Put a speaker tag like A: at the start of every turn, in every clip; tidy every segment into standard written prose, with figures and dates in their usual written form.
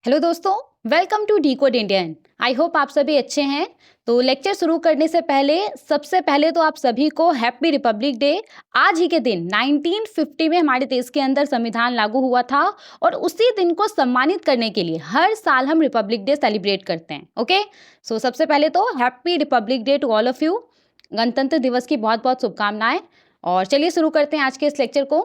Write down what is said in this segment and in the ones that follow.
A: Hello दोस्तों, welcome to decode Indian. I hope आप सभी अच्छे हैं। तो लेक्चर शुरू करने से पहले सबसे पहले तो आप सभी को हैप्पी रिपब्लिक डे। आज ही के दिन 1950 में हमारे देश के अंदर संविधान लागू हुआ था और उसी दिन को सम्मानित करने के लिए हर साल हम रिपब्लिक डे सेलिब्रेट करते हैं। ओके, सो सबसे पहले तो happy republic day to all of you. गणतंत्र दिवस की बहुत बहुत शुभकामनाएं। और चलिए शुरू करते हैं आज के इस लेक्चर को।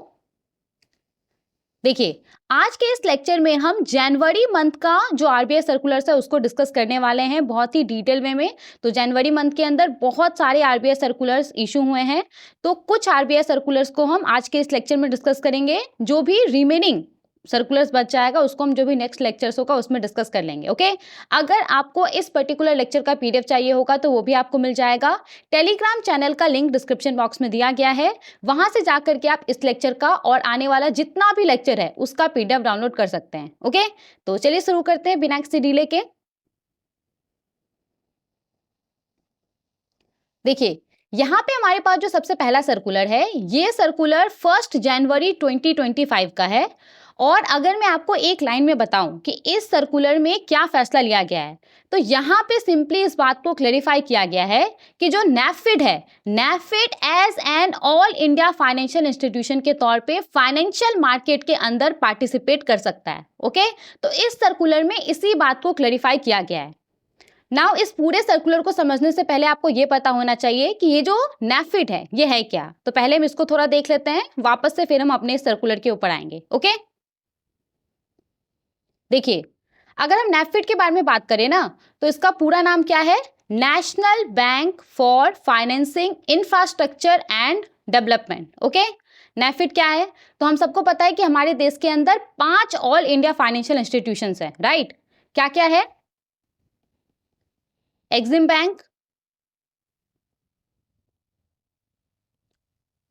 A: देखिए, आज के इस लेक्चर में हम जनवरी मंथ का जो आरबीआई सर्कुलर्स है उसको डिस्कस करने वाले हैं बहुत ही डिटेल वे में। तो जनवरी मंथ के अंदर बहुत सारे आरबीआई सर्कुलर्स इशू हुए हैं, तो कुछ आरबीआई सर्कुलर्स को हम आज के इस लेक्चर में डिस्कस करेंगे। जो भी रिमेनिंग सर्कुलर्स बच जाएगा उसको हम जो भी नेक्स्ट लेक्चर्स होगा उसमें डिस्कस कर लेंगे। ओके, अगर आपको इस पर्टिकुलर लेक्चर का पीडीएफ चाहिए होगा तो वो भी आपको मिल जाएगा। टेलीग्राम चैनल का लिंक डिस्क्रिप्शन बॉक्स में दिया गया है, वहां से जाकर के आप इस लेक्चर का और आने वाला जितना भी लेक्चर है उसका पीडीएफ डाउनलोड कर सकते हैं। ओके, तो चलिए शुरू करते हैं बिना किसी डिले के। देखिए, यहाँ पे हमारे पास जो सबसे पहला सर्कुलर है, ये सर्कुलर 1 जनवरी 2025 का है। और अगर मैं आपको एक लाइन में बताऊं कि इस सर्कुलर में क्या फैसला लिया गया है, तो यहाँ पे सिंपली इस बात को क्लेरिफाई किया गया है कि जो नैफिड है, NaBFID as an all India financial institution के तौर पे फाइनेंशियल मार्केट के अंदर पार्टिसिपेट कर सकता है। ओके, तो इस सर्कुलर में इसी बात को क्लेरिफाई किया गया है। नाउ इस पूरे सर्कुलर को समझने से पहले आपको ये पता होना चाहिए कि ये जो नैफिड है ये है क्या। तो पहले हम इसको थोड़ा देख लेते हैं, वापस से फिर हम अपने सर्कुलर के ऊपर आएंगे। ओके, देखिए, अगर हम नैफिड के बारे में बात करें ना, तो इसका पूरा नाम क्या है? National Bank for Financing Infrastructure and Development. Okay, NaBFID क्या है? तो हम सबको पता है कि हमारे देश के अंदर 5 ऑल इंडिया फाइनेंशियल इंस्टीट्यूशंस हैं, राइट? क्या क्या है? Exim bank,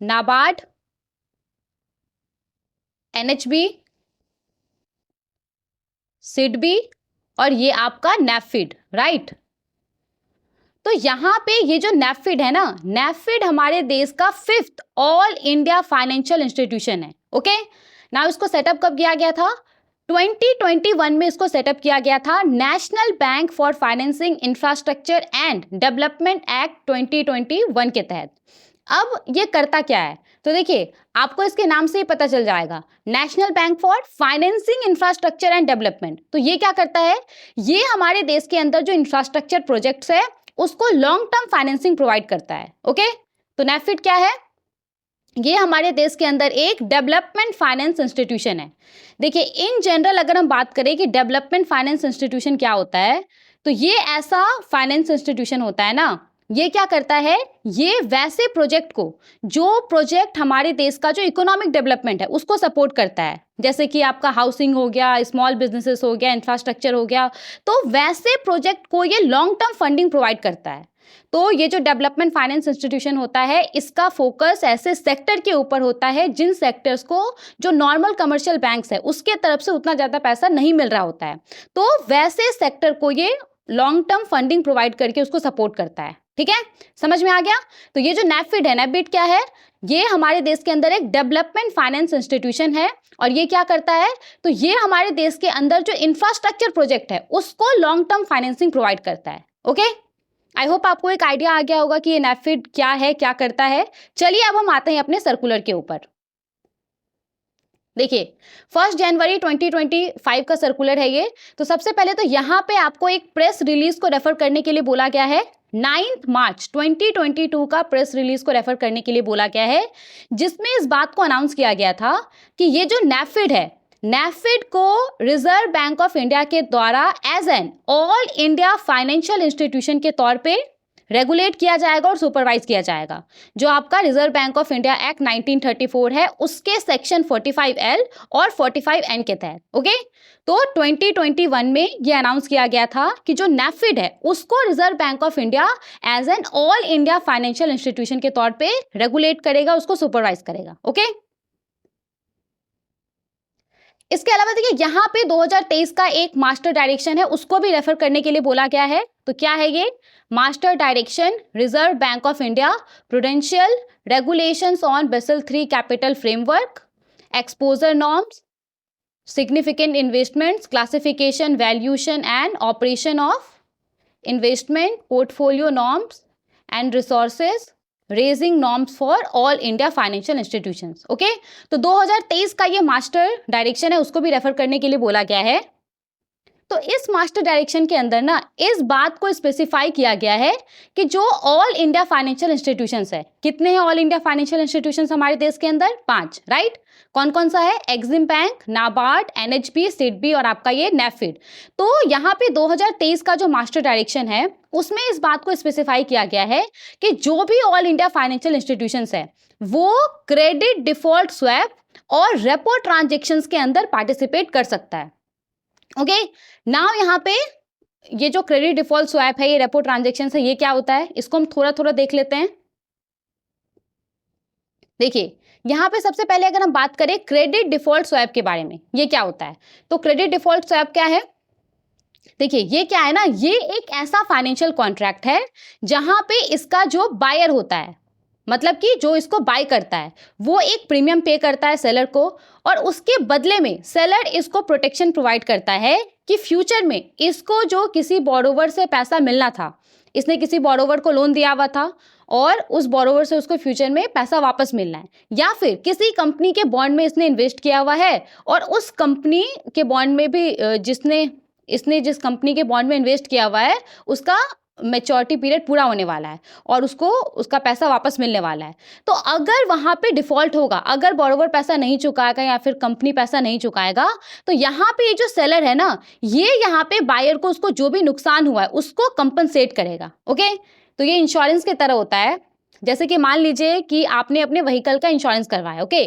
A: NABARD, NHB, SIDBI और ये आपका नैफिड, राइट? तो यहाँ पे ये जो नैफिड है ना, नैफिड हमारे देश का 5th all India financial institution है। ओके, ना इसको सेटअप कब किया गया था? 2021 में इसको सेटअप किया गया था, national Bank for Financing Infrastructure and development act 2021 के तहत। अब ये करता क्या है? तो देखिए, आपको इसके नाम से ही पता चल जाएगा, national Bank for Financing Infrastructure and development. तो ये क्या करता है? ये हमारे देश के अंदर जो इंफ्रास्ट्रक्चर प्रोजेक्ट्स है उसको लॉन्ग टर्म फाइनेंसिंग प्रोवाइड करता है। ओके, तो नैफिड क्या है? ये हमारे देश के अंदर एक डेवलपमेंट फाइनेंस इंस्टीट्यूशन है। देखिए, इन जनरल अगर हम बात करें कि डेवलपमेंट फाइनेंस इंस्टीट्यूशन क्या होता है, तो ये ऐसा फाइनेंस इंस्टीट्यूशन होता है ना, ये क्या करता है? ये वैसे प्रोजेक्ट को, जो प्रोजेक्ट हमारे देश का जो इकोनॉमिक डेवलपमेंट है उसको सपोर्ट करता है, जैसे कि आपका हाउसिंग हो गया, स्मॉल बिजनेसेस हो गया, इंफ्रास्ट्रक्चर हो गया, तो वैसे प्रोजेक्ट को ये लॉन्ग टर्म फंडिंग प्रोवाइड करता है। तो ये जो डेवलपमेंट फाइनेंस इंस्टीट्यूशन होता है, इसका फोकस ऐसे सेक्टर के ऊपर होता है जिन सेक्टर्स को जो नॉर्मल कमर्शियल बैंक्स है उसके तरफ से उतना ज़्यादा पैसा नहीं मिल रहा होता है, तो वैसे सेक्टर को ये लॉन्ग टर्म फंडिंग प्रोवाइड करके उसको सपोर्ट करता है। ठीक है, समझ में आ गया? तो ये जो नैफिड है, नैफिड क्या है? ये हमारे देश के अंदर एक डेवलपमेंट फाइनेंस इंस्टीट्यूशन है और ये क्या करता है? तो ये हमारे देश के अंदर जो इंफ्रास्ट्रक्चर प्रोजेक्ट है उसको लॉन्ग टर्म फाइनेंसिंग प्रोवाइड करता है। ओके, आई होप आपको एक आइडिया आ गया होगा कि ये नैफिड क्या है, क्या करता है। चलिए अब हम आते हैं अपने सर्कुलर के ऊपर। देखिए, 1 जनवरी 2025 का सर्कुलर है ये। तो सबसे पहले तो यहाँ पे आपको एक प्रेस रिलीज को रेफर करने के लिए बोला गया है। 9 मार्च 2022 का प्रेस रिलीज को रेफर करने के लिए बोला गया है, जिसमें इस बात को अनाउंस किया गया था कि ये जो नैफिड है, नैफिड को रिजर्व बैंक ऑफ इंडिया के द्वारा as an all India financial institution के तौर पे रेगुलेट किया जाएगा और सुपरवाइज किया जाएगा। जो आपका reserve bank of India act 1934 है उसके सेक्शन 45L और 45N के तहत। ओके, तो 2021 में ये अनाउंस किया गया था कि जो नैफिड है उसको reserve bank of India as an all India financial institution के तौर पे रेगुलेट करेगा, उसको सुपरवाइज करेगा। ओके, इसके अलावा देखिए, यहाँ पे 2023 का एक मास्टर डायरेक्शन है, उसको भी रेफर करने के लिए बोला गया है। तो क्या है ये? Master direction reserve bank of India prudential regulations on Basel 3 capital framework, exposure norms, significant investments, classification, valuation and operation of investment portfolio norms and resources, raising norms for all India financial institutions. Okay, तो 2023 का ये master direction है, उसको भी refer करने के लिए बोला गया है। तो इस मास्टर डायरेक्शन के अंदर ना इस बात को स्पेसिफाई किया गया है कि जो ऑल इंडिया फाइनेंशियल इंस्टीट्यूशंस है, कितने हैं ऑल इंडिया फाइनेंशियल इंस्टीट्यूशंस हमारे देश के अंदर? 5, राइट। कौन कौन सा है? EXIM bank, NABARD, NHB, SIDBI और आपका ये नेफिड। तो यहाँ पे 2023 का जो मास्टर डायरेक्शन है उसमें इस बात को स्पेसिफाई किया गया है कि जो भी ऑल इंडिया फाइनेंशियल इंस्टीट्यूशंस है वो क्रेडिट डिफॉल्ट स्वैप और रेपो ट्रांजेक्शन्स के अंदर पार्टिसिपेट कर सकता है। ओके, नाउ यहाँ पे ये जो क्रेडिट डिफॉल्ट स्वैप है, ये रेपो ट्रांजेक्शन है, ये क्या होता है इसको हम थोड़ा थोड़ा देख लेते हैं। देखिए यहाँ पे सबसे पहले अगर हम बात करें क्रेडिट डिफॉल्ट स्वैप के बारे में, ये क्या होता है, तो क्रेडिट डिफॉल्ट स्वैप क्या है? देखिए ये क्या है ना, ये एक ऐसा फाइनेंशियल कॉन्ट्रैक्ट है जहां पे इसका जो बायर होता है, मतलब कि जो इसको बाय करता है, वो एक प्रीमियम पे करता है सेलर को, और उसके बदले में सेलर इसको प्रोटेक्शन प्रोवाइड करता है कि फ्यूचर में इसको जो किसी बोरोवर से पैसा मिलना था, इसने किसी बोरोवर को लोन दिया हुआ था और उस बोरोवर से उसको फ्यूचर में पैसा वापस मिलना है, या फिर किसी कंपनी के बॉन्ड में इसने इन्वेस्ट किया हुआ है और उस कंपनी के बॉन्ड में भी इसने जिस कंपनी के बॉन्ड में इन्वेस्ट किया हुआ है उसका मैच्योरिटी पीरियड पूरा होने वाला है और उसको उसका पैसा वापस मिलने वाला है। तो अगर वहां पे डिफॉल्ट होगा, अगर बोरोवर पैसा नहीं चुकाएगा या फिर कंपनी पैसा नहीं चुकाएगा, तो यहाँ पे ये जो सेलर है ना, ये यहाँ पे बायर को उसको जो भी नुकसान हुआ है उसको कंपनसेट करेगा। ओके, तो ये इंश्योरेंस की तरह होता है। जैसे कि मान लीजिए कि आपने अपने व्हीकल का इंश्योरेंस करवाया। ओके,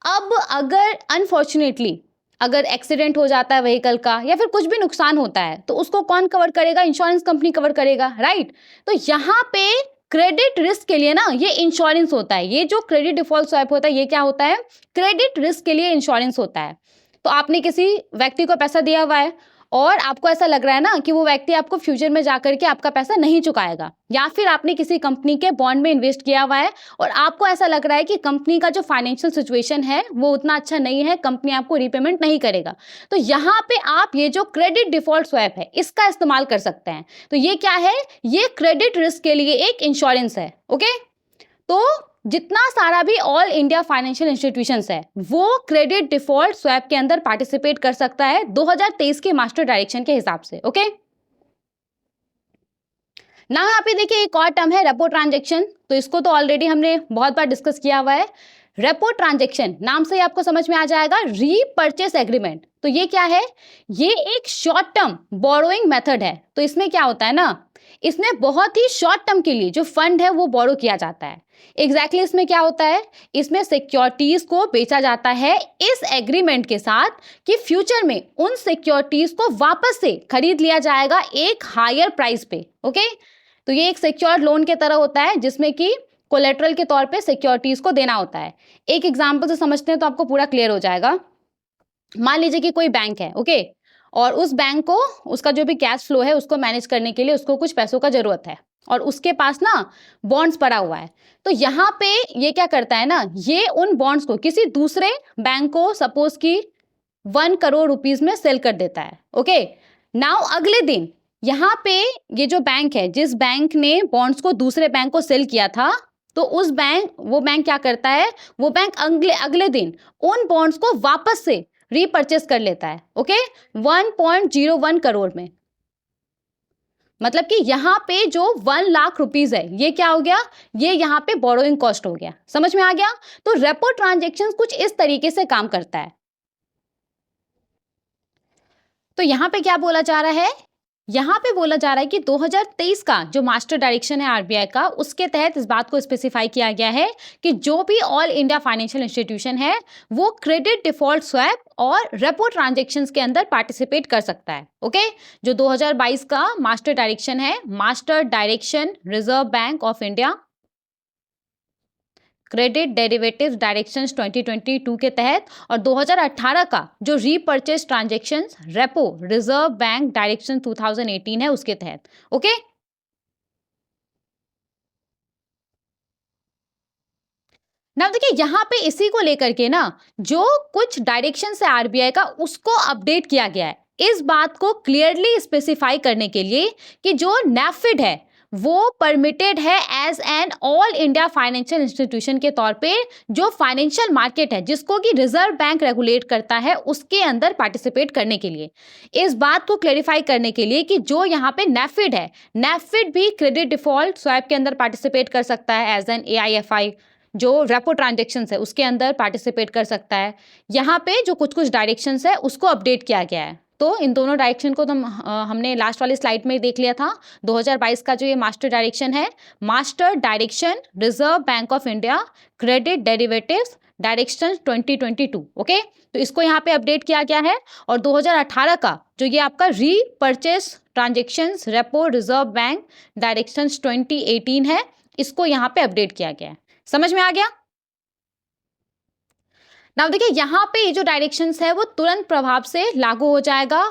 A: अब अगर अनफॉर्चुनेटली अगर एक्सीडेंट हो जाता है व्हीकल का या फिर कुछ भी नुकसान होता है, तो उसको कौन कवर करेगा? इंश्योरेंस कंपनी कवर करेगा, राइट। तो यहाँ पे क्रेडिट रिस्क के लिए ना ये इंश्योरेंस होता है। ये जो क्रेडिट डिफॉल्ट स्वैप होता है ये क्या होता है? क्रेडिट रिस्क के लिए इंश्योरेंस होता है। तो आपने किसी व्यक्ति को पैसा दिया हुआ है और आपको ऐसा लग रहा है ना कि वो व्यक्ति आपको फ्यूचर में जाकर के आपका पैसा नहीं चुकाएगा, या फिर आपने किसी कंपनी के बॉन्ड में इन्वेस्ट किया हुआ है और आपको ऐसा लग रहा है कि कंपनी का जो फाइनेंशियल सिचुएशन है वो उतना अच्छा नहीं है, कंपनी आपको रीपेमेंट नहीं करेगा, तो यहाँ पे आप ये जो क्रेडिट डिफॉल्ट स्वैप है इसका इस्तेमाल कर सकते हैं। तो ये क्या है? ये क्रेडिट रिस्क के लिए एक इंश्योरेंस है। ओके, तो जितना सारा भी ऑल इंडिया फाइनेंशियल इंस्टीट्यूशंस है वो क्रेडिट डिफॉल्ट स्वैप के अंदर पार्टिसिपेट कर सकता है 2023 के मास्टर डायरेक्शन के हिसाब से। ओके, ना यहाँ पे देखिए एक और टर्म है रेपो ट्रांजेक्शन। तो इसको तो ऑलरेडी हमने बहुत बार डिस्कस किया हुआ है। रेपो ट्रांजेक्शन नाम से ही आपको समझ में आ जाएगा, रीपर्चेस एग्रीमेंट। तो ये क्या है? ये एक शॉर्ट टर्म बोरोइंग मेथड है। तो इसमें क्या होता है ना, इसमें बहुत ही शॉर्ट टर्म के लिए जो फंड है वो बोरो किया जाता है। एग्जैक्टली इसमें क्या होता है? इसमें सिक्योरिटीज को बेचा जाता है इस एग्रीमेंट के साथ कि फ्यूचर में उन सिक्योरिटीज को वापस से खरीद लिया जाएगा एक हायर प्राइस पे। ओके, तो ये एक सिक्योर्ड लोन के तरह होता है जिसमें कि कोलेटरल के तौर पे सिक्योरिटीज को देना होता है। एक एग्जांपल से समझते हैं तो आपको पूरा क्लियर हो जाएगा। मान लीजिए कि कोई बैंक है, ओके, और उस बैंक को उसका जो भी कैश फ्लो है उसको मैनेज करने के लिए उसको कुछ पैसों का जरूरत है और उसके पास ना बॉन्ड्स पड़ा हुआ है। तो यहाँ पे ये क्या करता है ना, ये उन बॉन्ड्स को किसी दूसरे बैंक को सपोज की 1 करोड़ रुपीज में सेल कर देता है। ओके, नाउ अगले दिन यहाँ पे ये जो बैंक है, जिस बैंक ने बॉन्ड्स को दूसरे बैंक को सेल किया था, तो वो बैंक क्या करता है, वो बैंक अगले दिन उन बॉन्ड्स को वापस से रीपर्चेस कर लेता है। ओके, 1.01 करोड़ में। मतलब कि यहाँ पे जो 1 लाख रुपीज है ये क्या हो गया? ये यहाँ पे बोरोइंग कॉस्ट हो गया। समझ में आ गया? तो रेपो ट्रांजेक्शन कुछ इस तरीके से काम करता है। तो यहाँ पे क्या बोला जा रहा है? यहाँ पे बोला जा रहा है कि 2023 का जो मास्टर डायरेक्शन है आरबीआई का, उसके तहत इस बात को स्पेसिफाई किया गया है कि जो भी ऑल इंडिया फाइनेंशियल इंस्टीट्यूशन है वो क्रेडिट डिफॉल्ट स्वैप और रेपो ट्रांजेक्शन्स के अंदर पार्टिसिपेट कर सकता है। ओके, जो 2022 का मास्टर डायरेक्शन है, master direction reserve bank of India credit derivatives directions 2022 के तहत, और 2018 का जो repurchase transactions repo reserve bank direction 2018 है उसके तहत। ओके, ना देखिए यहाँ पे इसी को लेकर के ना जो कुछ डायरेक्शन है आरबीआई का उसको अपडेट किया गया है इस बात को क्लियरली स्पेसिफाई करने के लिए कि जो नेफिड है वो परमिटेड है as an all India financial institution के तौर पे जो फाइनेंशियल मार्केट है जिसको कि रिजर्व बैंक रेगुलेट करता है उसके अंदर पार्टिसिपेट करने के लिए। इस बात को क्लेरिफाई करने के लिए कि जो यहाँ पे नेफिड है, नेफिड भी क्रेडिट डिफॉल्ट स्वैप के अंदर पार्टिसिपेट कर सकता है एज एन एआईएफआई, जो रेपो ट्रांजेक्शन्स है उसके अंदर पार्टिसिपेट कर सकता है। यहाँ पे जो कुछ कुछ डायरेक्शंस है उसको अपडेट किया गया है। तो इन दोनों डायरेक्शन को तो हमने लास्ट वाली स्लाइड में देख लिया था। 2022 का जो ये मास्टर डायरेक्शन है, master direction reserve bank of India credit derivatives direction 2022, okay. तो इसको यहाँ पे अपडेट किया गया है। और 2018 का जो ये आपका repurchase transactions repo reserve bank direction 2018 है, इसको यहाँ पे अपडेट किया गया है। समझ में आ गया? नाउ देखिए यहाँ पे ये जो डायरेक्शंस है वो तुरंत प्रभाव से लागू हो जाएगा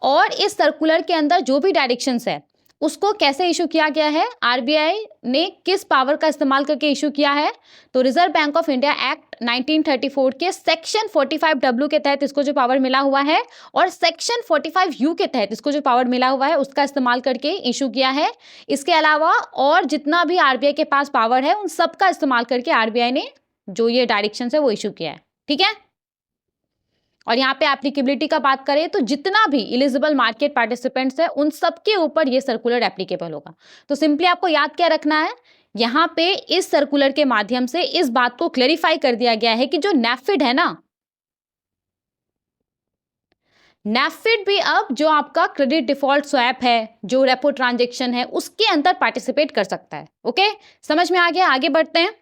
A: और इस सर्कुलर के अंदर जो भी डायरेक्शंस है उसको कैसे इशू किया गया है, आरबीआई ने किस पावर का इस्तेमाल करके इशू किया है, तो reserve bank of India act 1934 के सेक्शन 45W के तहत इसको जो पावर मिला हुआ है और सेक्शन 45U के तहत इसको जो पावर मिला हुआ है उसका इस्तेमाल करके इशू किया है। इसके अलावा और जितना भी आरबीआई के पास पावर है उन सब का इस्तेमाल करके आरबीआई ने जो ये डायरेक्शन है वो इशू किया है, ठीक है। और यहाँ पे एप्लीकेबिलिटी का बात करें तो जितना भी एलिजिबल मार्केट पार्टिसिपेंट्स है उन सबके ऊपर ये सर्कुलर एप्लीकेबल होगा। तो सिंपली आपको याद क्या रखना है, यहाँ पे इस सर्कुलर के माध्यम से इस बात को क्लेरिफाई कर दिया गया है कि जो नेफिड है ना, नेफिड भी अब जो आपका क्रेडिट डिफॉल्ट स्वैप है, जो रेपो ट्रांजेक्शन है उसके अंदर पार्टिसिपेट कर सकता है। ओके, समझ में आ गया? आगे बढ़ते हैं।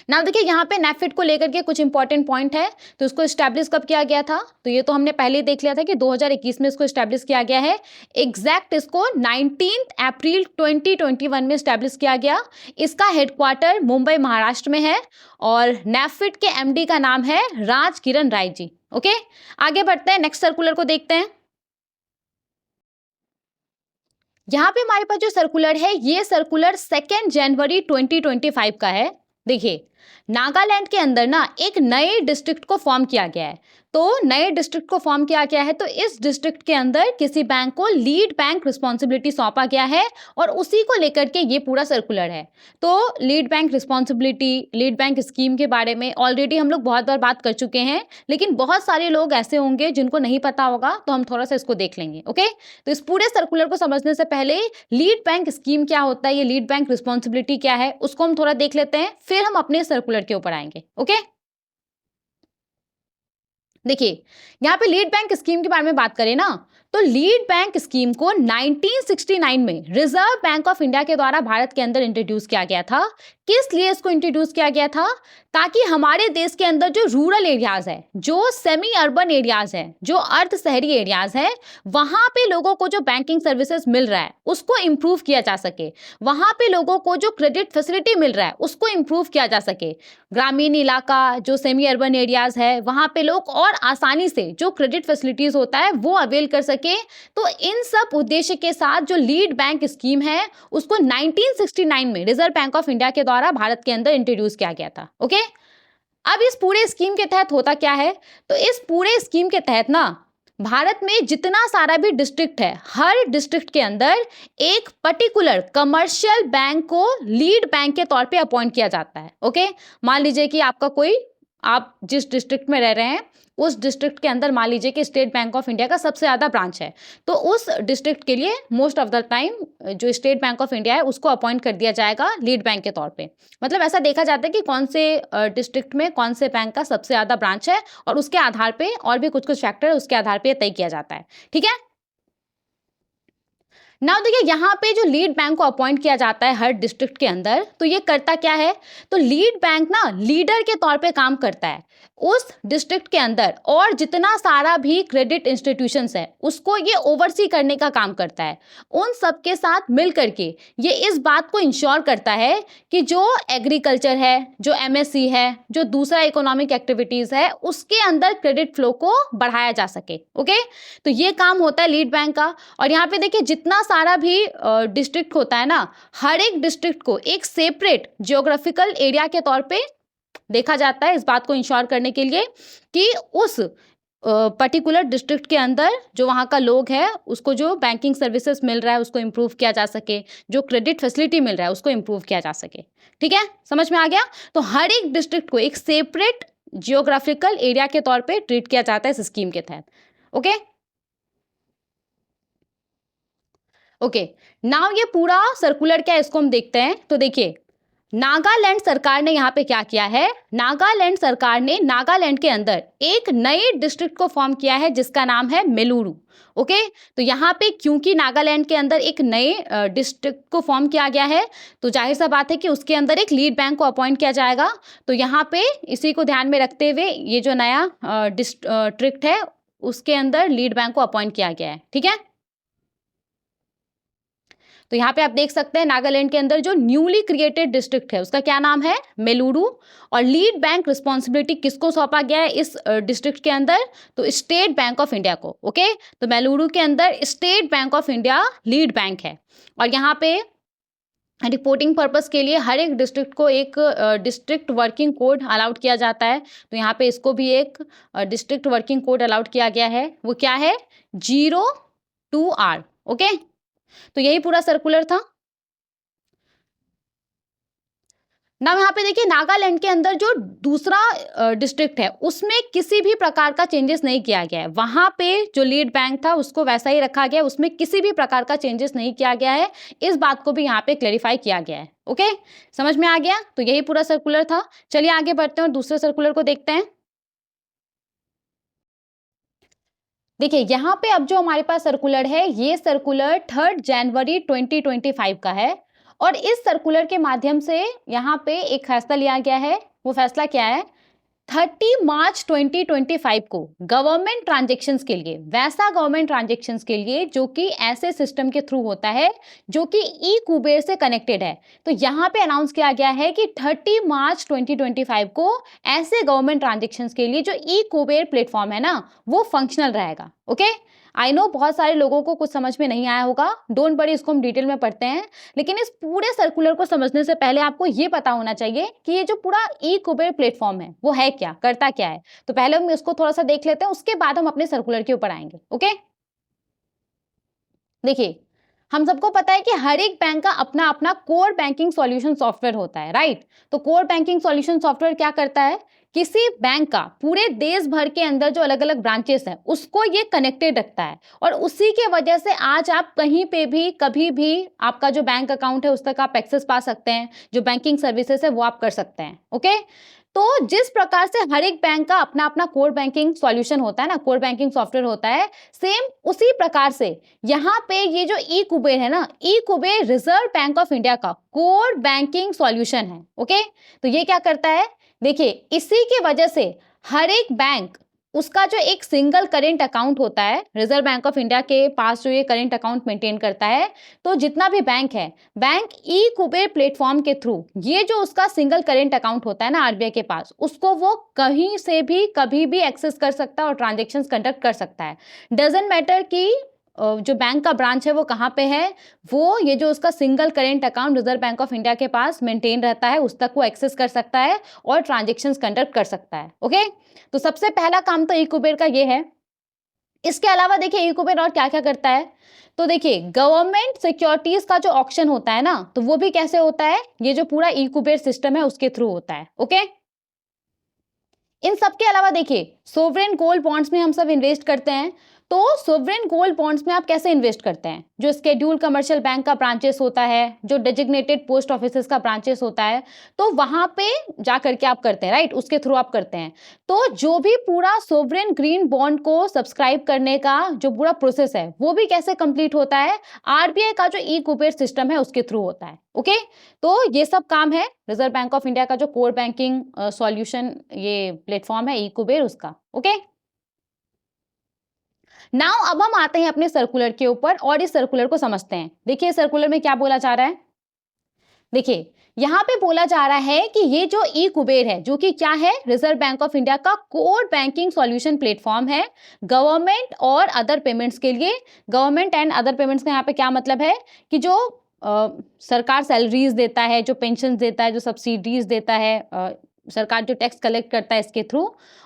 A: नाउ देखिए यहाँ पे नेफिड को लेकर के कुछ इंपॉर्टेंट पॉइंट है। तो इसको स्टैब्लिश कब किया गया था, तो ये तो हमने पहले ही देख लिया था कि 2021 में इसको स्टैब्लिश किया गया है। एग्जैक्ट इसको 19 अप्रैल 2021 में स्टैब्लिश किया गया। इसका हेडक्वार्टर मुंबई महाराष्ट्र में है और नेफिड के एमडी का नाम है राज किरण राय जी। ओके, आगे बढ़ते हैं, नेक्स्ट सर्कुलर को देखते हैं। यहाँ पे हमारे पास जो सर्कुलर है ये सर्कुलर 2 जनवरी 2025 का है। देखिए नागालैंड के अंदर ना एक नए डिस्ट्रिक्ट को फॉर्म किया गया है। तो नए डिस्ट्रिक्ट को फॉर्म किया गया है तो इस डिस्ट्रिक्ट के अंदर किसी बैंक को लीड बैंक रिस्पॉन्सिबिलिटी सौंपा गया है और उसी को लेकर के ये पूरा सर्कुलर है। तो lead bank responsibility, lead bank scheme के बारे में ऑलरेडी हम लोग बहुत बार बात कर चुके हैं, लेकिन बहुत सारे लोग ऐसे होंगे जिनको नहीं पता होगा, तो हम थोड़ा सा इसको देख लेंगे। ओके, तो इस पूरे सर्कुलर को समझने से पहले लीड बैंक स्कीम क्या होता है, ये लीड बैंक रिस्पॉन्सिबिलिटी क्या है, उसको हम थोड़ा देख लेते हैं, फिर हम अपने सर्कुलर के ऊपर आएंगे। ओके, देखिए यहाँ पे लीड बैंक स्कीम के बारे में बात करें ना, तो लीड बैंक स्कीम को 1969 में रिजर्व बैंक ऑफ इंडिया के द्वारा भारत के अंदर इंट्रोड्यूस किया गया था। किस लिए इसको इंट्रोड्यूस किया गया था, ताकि हमारे देश के अंदर जो रूरल एरियाज है, जो सेमी अर्बन एरियाज है, जो अर्ध शहरी एरियाज है, वहां पे लोगों को जो बैंकिंग सर्विसेज मिल रहा है उसको इम्प्रूव किया जा सके, वहां पे लोगों को जो क्रेडिट फैसिलिटी मिल रहा है उसको इम्प्रूव किया जा सके। ग्रामीण इलाका, जो सेमी अर्बन एरियाज है, वहां पे लोग और आसानी से जो क्रेडिट फैसिलिटीज होता है वो अवेल कर सके। तो इन सब उद्देश्य के साथ जो लीड बैंक स्कीम है उसको 1969 में रिजर्व बैंक ऑफ इंडिया के द्वारा भारत के अंदर इंट्रोड्यूस किया गया था। ओके, अब इस पूरे स्कीम के तहत होता क्या है, तो इस पूरे स्कीम के तहत ना भारत में जितना सारा भी डिस्ट्रिक्ट है, हर डिस्ट्रिक्ट के अंदर एक पर्टिकुलर कमर्शियल बैंक को लीड बैंक के तौर पे अपॉइंट किया जाता है। ओके, मान लीजिए कि आपका कोई, आप जिस डिस्ट्रिक्ट में रह रहे हैं उस डिस्ट्रिक्ट के अंदर मान लीजिए कि स्टेट बैंक ऑफ इंडिया का सबसे ज़्यादा ब्रांच है, तो उस डिस्ट्रिक्ट के लिए मोस्ट ऑफ द टाइम जो स्टेट बैंक ऑफ इंडिया है उसको अपॉइंट कर दिया जाएगा लीड बैंक के तौर पे। मतलब ऐसा देखा जाता है कि कौन से डिस्ट्रिक्ट में कौन से बैंक का सबसे ज़्यादा ब्रांच है और उसके आधार पे और भी कुछ कुछ फैक्टर उसके आधार पे तय किया जाता है। ठीक है, नाउ देखिए यहाँ पे जो लीड बैंक को अपॉइंट किया जाता है हर डिस्ट्रिक्ट के अंदर, तो ये करता क्या है, तो लीड बैंक ना लीडर के तौर पे काम करता है उस डिस्ट्रिक्ट के अंदर, और जितना सारा भी क्रेडिट इंस्टीट्यूशंस है उसको ये ओवरसी करने का काम करता है। उन सब के साथ मिल करके ये इस बात को इंश्योर करता है कि जो एग्रीकल्चर है, जो एमएससी है, जो दूसरा इकोनॉमिक एक्टिविटीज है, उसके अंदर क्रेडिट फ्लो को बढ़ाया जा सके। ओके, तो ये काम होता है लीड बैंक का। और यहाँ पे देखिए जितना सारा भी डिस्ट्रिक्ट होता है ना, हर एक डिस्ट्रिक्ट को एक सेपरेट जियोग्राफिकल एरिया के तौर पे देखा जाता है, इस बात को इंश्योर करने के लिए कि उस पर्टिकुलर डिस्ट्रिक्ट के अंदर जो वहाँ का लोग है उसको जो बैंकिंग सर्विसेज मिल रहा है उसको इम्प्रूव किया जा सके, जो क्रेडिट फैसिलिटी मिल रहा है उसको इम्प्रूव किया जा सके। ठीक है, समझ में आ गया? तो हर एक डिस्ट्रिक्ट को एक सेपरेट जियोग्राफिकल एरिया के तौर पे ट्रीट किया जाता है इस स्कीम के तहत। ओके ओके, नाउ ये पूरा सर्कुलर क्या है इसको हम देखते हैं। तो देखिए, नागालैंड सरकार ने यहाँ पे क्या किया है, नागालैंड सरकार ने नागालैंड के अंदर एक नए डिस्ट्रिक्ट को फॉर्म किया है जिसका नाम है मेलुरु। ओके, तो यहाँ पे क्योंकि नागालैंड के अंदर एक नए डिस्ट्रिक्ट को फॉर्म किया गया है तो जाहिर सा बात है कि उसके अंदर एक लीड बैंक को अपॉइंट किया जाएगा। तो यहाँ पे इसी को ध्यान में रखते हुए ये जो नया डिस्ट्रिक्ट है उसके अंदर लीड बैंक को अपॉइंट किया गया है। ठीक है, तो यहाँ पे आप देख सकते हैं नागालैंड के अंदर जो न्यूली क्रिएटेड डिस्ट्रिक्ट है उसका क्या नाम है, मेलुरु। और लीड बैंक रिस्पॉन्सिबिलिटी किसको सौंपा गया है इस डिस्ट्रिक्ट के अंदर, तो स्टेट बैंक ऑफ इंडिया को। ओके, तो मेलुरु के अंदर state bank of India lead bank है। और यहाँ पे रिपोर्टिंग पर्पस के लिए हर एक डिस्ट्रिक्ट को एक डिस्ट्रिक्ट वर्किंग कोड अलाउड किया जाता है। तो यहाँ पे इसको भी एक डिस्ट्रिक्ट वर्किंग कोड अलाउड किया गया है, वो क्या है, 02R। ओके, तो यही पूरा सर्कुलर था। ना यहाँ पे देखिए नागालैंड के अंदर जो दूसरा डिस्ट्रिक्ट है उसमें किसी भी प्रकार का चेंजेस नहीं किया गया है। वहां पे जो लीड बैंक था उसको वैसा ही रखा गया है, उसमें किसी भी प्रकार का चेंजेस नहीं किया गया है। इस बात को भी यहाँ पे क्लेरिफाई किया गया है। ओके, समझ में आ गया? तो यही पूरा सर्कुलर था। चलिए आगे बढ़ते हैं और दूसरे सर्कुलर को देखते हैं। देखिए यहाँ पे अब जो हमारे पास सर्कुलर है ये सर्कुलर 3 जनवरी 2025 का है। और इस सर्कुलर के माध्यम से यहाँ पे एक फैसला लिया गया है। वो फैसला क्या है, 30 मार्च 2025 को गवर्नमेंट ट्रांजेक्शन्स के लिए, वैसा गवर्नमेंट ट्रांजेक्शन्स के लिए जो कि ऐसे सिस्टम के थ्रू होता है जो कि ई कुबेर से कनेक्टेड है। तो यहाँ पे अनाउंस किया गया है कि 30 मार्च 2025 को ऐसे गवर्नमेंट ट्रांजेक्शन्स के लिए जो ई कुबेर प्लेटफॉर्म है ना वो फंक्शनल रहेगा। ओके, आई नो बहुत सारे लोगों को कुछ समझ में नहीं आया होगा, डोंट वरी, इसको हम डिटेल में पढ़ते हैं। लेकिन इस पूरे सर्कुलर को समझने से पहले आपको ये पता होना चाहिए कि ये जो पूरा ई कुबेर प्लेटफॉर्म है वो है क्या, करता क्या है। तो पहले हम इसको थोड़ा सा देख लेते हैं, उसके बाद हम अपने सर्कुलर के ऊपर आएंगे। ओके, देखिए हम सबको पता है कि हर एक बैंक का अपना अपना कोर बैंकिंग सॉल्यूशन सॉफ्टवेयर होता है, राइट। तो कोर बैंकिंग सॉल्यूशन सॉफ्टवेयर क्या करता है, किसी बैंक का पूरे देश भर के अंदर जो अलग अलग ब्रांचेस हैं उसको ये कनेक्टेड रखता है। और उसी के वजह से आज आप कहीं पे भी कभी भी आपका जो बैंक अकाउंट है उस तक आप एक्सेस पा सकते हैं, जो बैंकिंग सर्विसेज है वो आप कर सकते हैं। ओके, तो जिस प्रकार से हर एक बैंक का अपना अपना कोर बैंकिंग सॉल्यूशन होता है ना, कोर बैंकिंग सॉफ्टवेयर होता है, सेम उसी प्रकार से यहाँ पे ये जो ई कुबेर है ना, e Kuber Reserve bank of India का कोर बैंकिंग सॉल्यूशन है। ओके, तो ये क्या करता है, देखिए इसी की वजह से हर एक बैंक उसका जो एक सिंगल करेंट अकाउंट होता है, रिजर्व बैंक ऑफ इंडिया के पास जो ये करेंट अकाउंट मेंटेन करता है, तो जितना भी बैंक है, बैंक ई कुबेर प्लेटफॉर्म के थ्रू ये जो उसका सिंगल करेंट अकाउंट होता है ना आरबीआई के पास, उसको वो कहीं से भी कभी भी एक्सेस कर सकता है और ट्रांजेक्शन्स कंडक्ट कर सकता है। डजेंट मैटर कि जो बैंक का ब्रांच है वो कहाँ पे है, वो ये जो उसका single current account reserve bank of India के पास मेंटेन रहता है उस तक वो एक्सेस कर सकता है और ट्रांजेक्शन्स कंडक्ट कर सकता है। ओके, तो सबसे पहला काम तो ई कुबेर का ये है। इसके अलावा देखिए ई कुबेर और क्या क्या करता है, तो देखिए गवर्नमेंट सिक्योरिटीज का जो ऑक्शन होता है ना, तो वो भी कैसे होता है, ये जो पूरा ई कुबेर सिस्टम है उसके थ्रू होता है। ओके, इन सब के अलावा देखिए सोवरेन गोल्ड बॉन्ड्स में हम सब इन्वेस्ट करते हैं। तो सोवरेन गोल्ड बॉन्ड्स में आप कैसे इन्वेस्ट करते हैं, जो स्केड्यूल कमर्शियल बैंक का ब्रांचेस होता है, जो डेजिग्नेटेड पोस्ट ऑफिसेस का ब्रांचेस होता है, तो वहां पे जा करके आप करते हैं, राइट, उसके थ्रू आप करते हैं। तो जो भी पूरा सोवरेन ग्रीन बॉन्ड को सब्सक्राइब करने का जो पूरा प्रोसेस है वो भी कैसे कंप्लीट होता है, आरबीआई का जो ई कुबेर सिस्टम है उसके थ्रू होता है। ओके, तो ये सब काम है रिजर्व बैंक ऑफ इंडिया का जो कोर बैंकिंग सॉल्यूशन ये प्लेटफॉर्म है ई कुबेर उसका। ओके, नाउ अब हम आते हैं अपने सर्कुलर के ऊपर और इस सर्कुलर को समझते हैं। देखिए सर्कुलर में क्या बोला जा रहा है, देखिए यहाँ पे बोला जा रहा है कि ये जो ई कुबेर है, जो कि क्या है, रिजर्व बैंक ऑफ इंडिया का कोर बैंकिंग सॉल्यूशन प्लेटफॉर्म है गवर्नमेंट और अदर पेमेंट्स के लिए। गवर्नमेंट एंड अदर पेमेंट्स का यहाँ पे क्या मतलब है कि जो सरकार सैलरीज देता है, जो पेंशन देता है, जो सब्सिडीज देता है, सरकार जो टैक्स कलेक्ट करता है इसके थ्रू,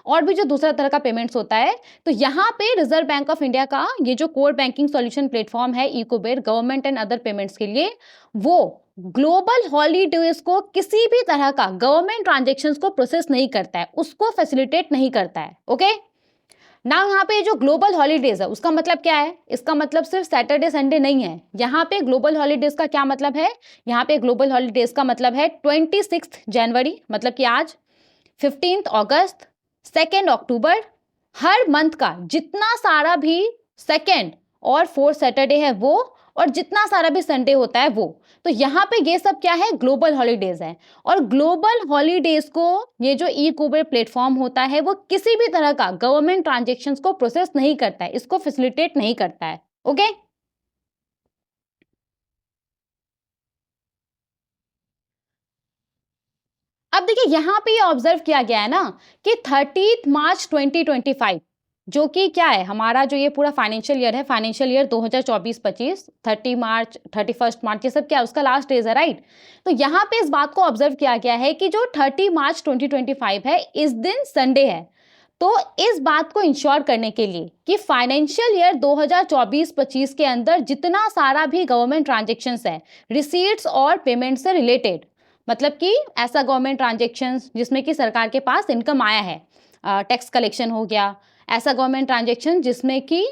A: और भी जो दूसरा तरह का पेमेंट्स होता है। तो यहाँ पे रिजर्व बैंक ऑफ इंडिया का ये जो कोर बैंकिंग सॉल्यूशन प्लेटफॉर्म है e Kuber, government and other payments के लिए, वो ग्लोबल हॉलीडेज को किसी भी तरह का गवर्नमेंट ट्रांजेक्शन्स को प्रोसेस नहीं करता है, उसको फैसिलिटेट नहीं करता है। ओके, नाउ यहाँ पे जो ग्लोबल हॉलीडेज है उसका मतलब क्या है? इसका मतलब सिर्फ सैटरडे संडे नहीं है। यहाँ पे ग्लोबल हॉलीडेज का क्या मतलब है? यहाँ पे ग्लोबल हॉलीडेज का मतलब है 26 जनवरी, मतलब कि आज, 15 अगस्त, 2 अक्टूबर, हर मंथ का जितना सारा भी सेकेंड और फोर्थ सैटरडे है वो, और जितना सारा भी संडे होता है वो। तो यहाँ पे ये सब क्या है? ग्लोबल हॉलीडेज है। और ग्लोबल हॉलीडेज को ये जो ई कुबेर प्लेटफॉर्म होता है वो किसी भी तरह का गवर्नमेंट ट्रांजेक्शन्स को प्रोसेस नहीं करता है, इसको फैसिलिटेट नहीं करता है। ओके, अब देखिए यहाँ पे ये ऑब्जर्व किया गया है ना कि 30 मार्च 2025, जो कि क्या है, हमारा जो ये पूरा फाइनेंशियल ईयर है, फाइनेंशियल ईयर 2024-25, 30 मार्च, 31 मार्च, ये सब क्या है, उसका लास्ट डेज है, राइट। तो यहाँ पे इस बात को ऑब्जर्व किया गया है कि जो 30 मार्च 2025 है, इस दिन संडे है। तो इस बात को इंश्योर करने के लिए कि फाइनेंशियल ईयर 2024-25 के अंदर जितना सारा भी गवर्नमेंट ट्रांजेक्शन्स है, रिसीट्स और पेमेंट से रिलेटेड, मतलब कि ऐसा गवर्नमेंट ट्रांजेक्शन्स जिसमें कि सरकार के पास इनकम आया है, टैक्स कलेक्शन हो गया, ऐसा गवर्नमेंट ट्रांजेक्शन जिसमें कि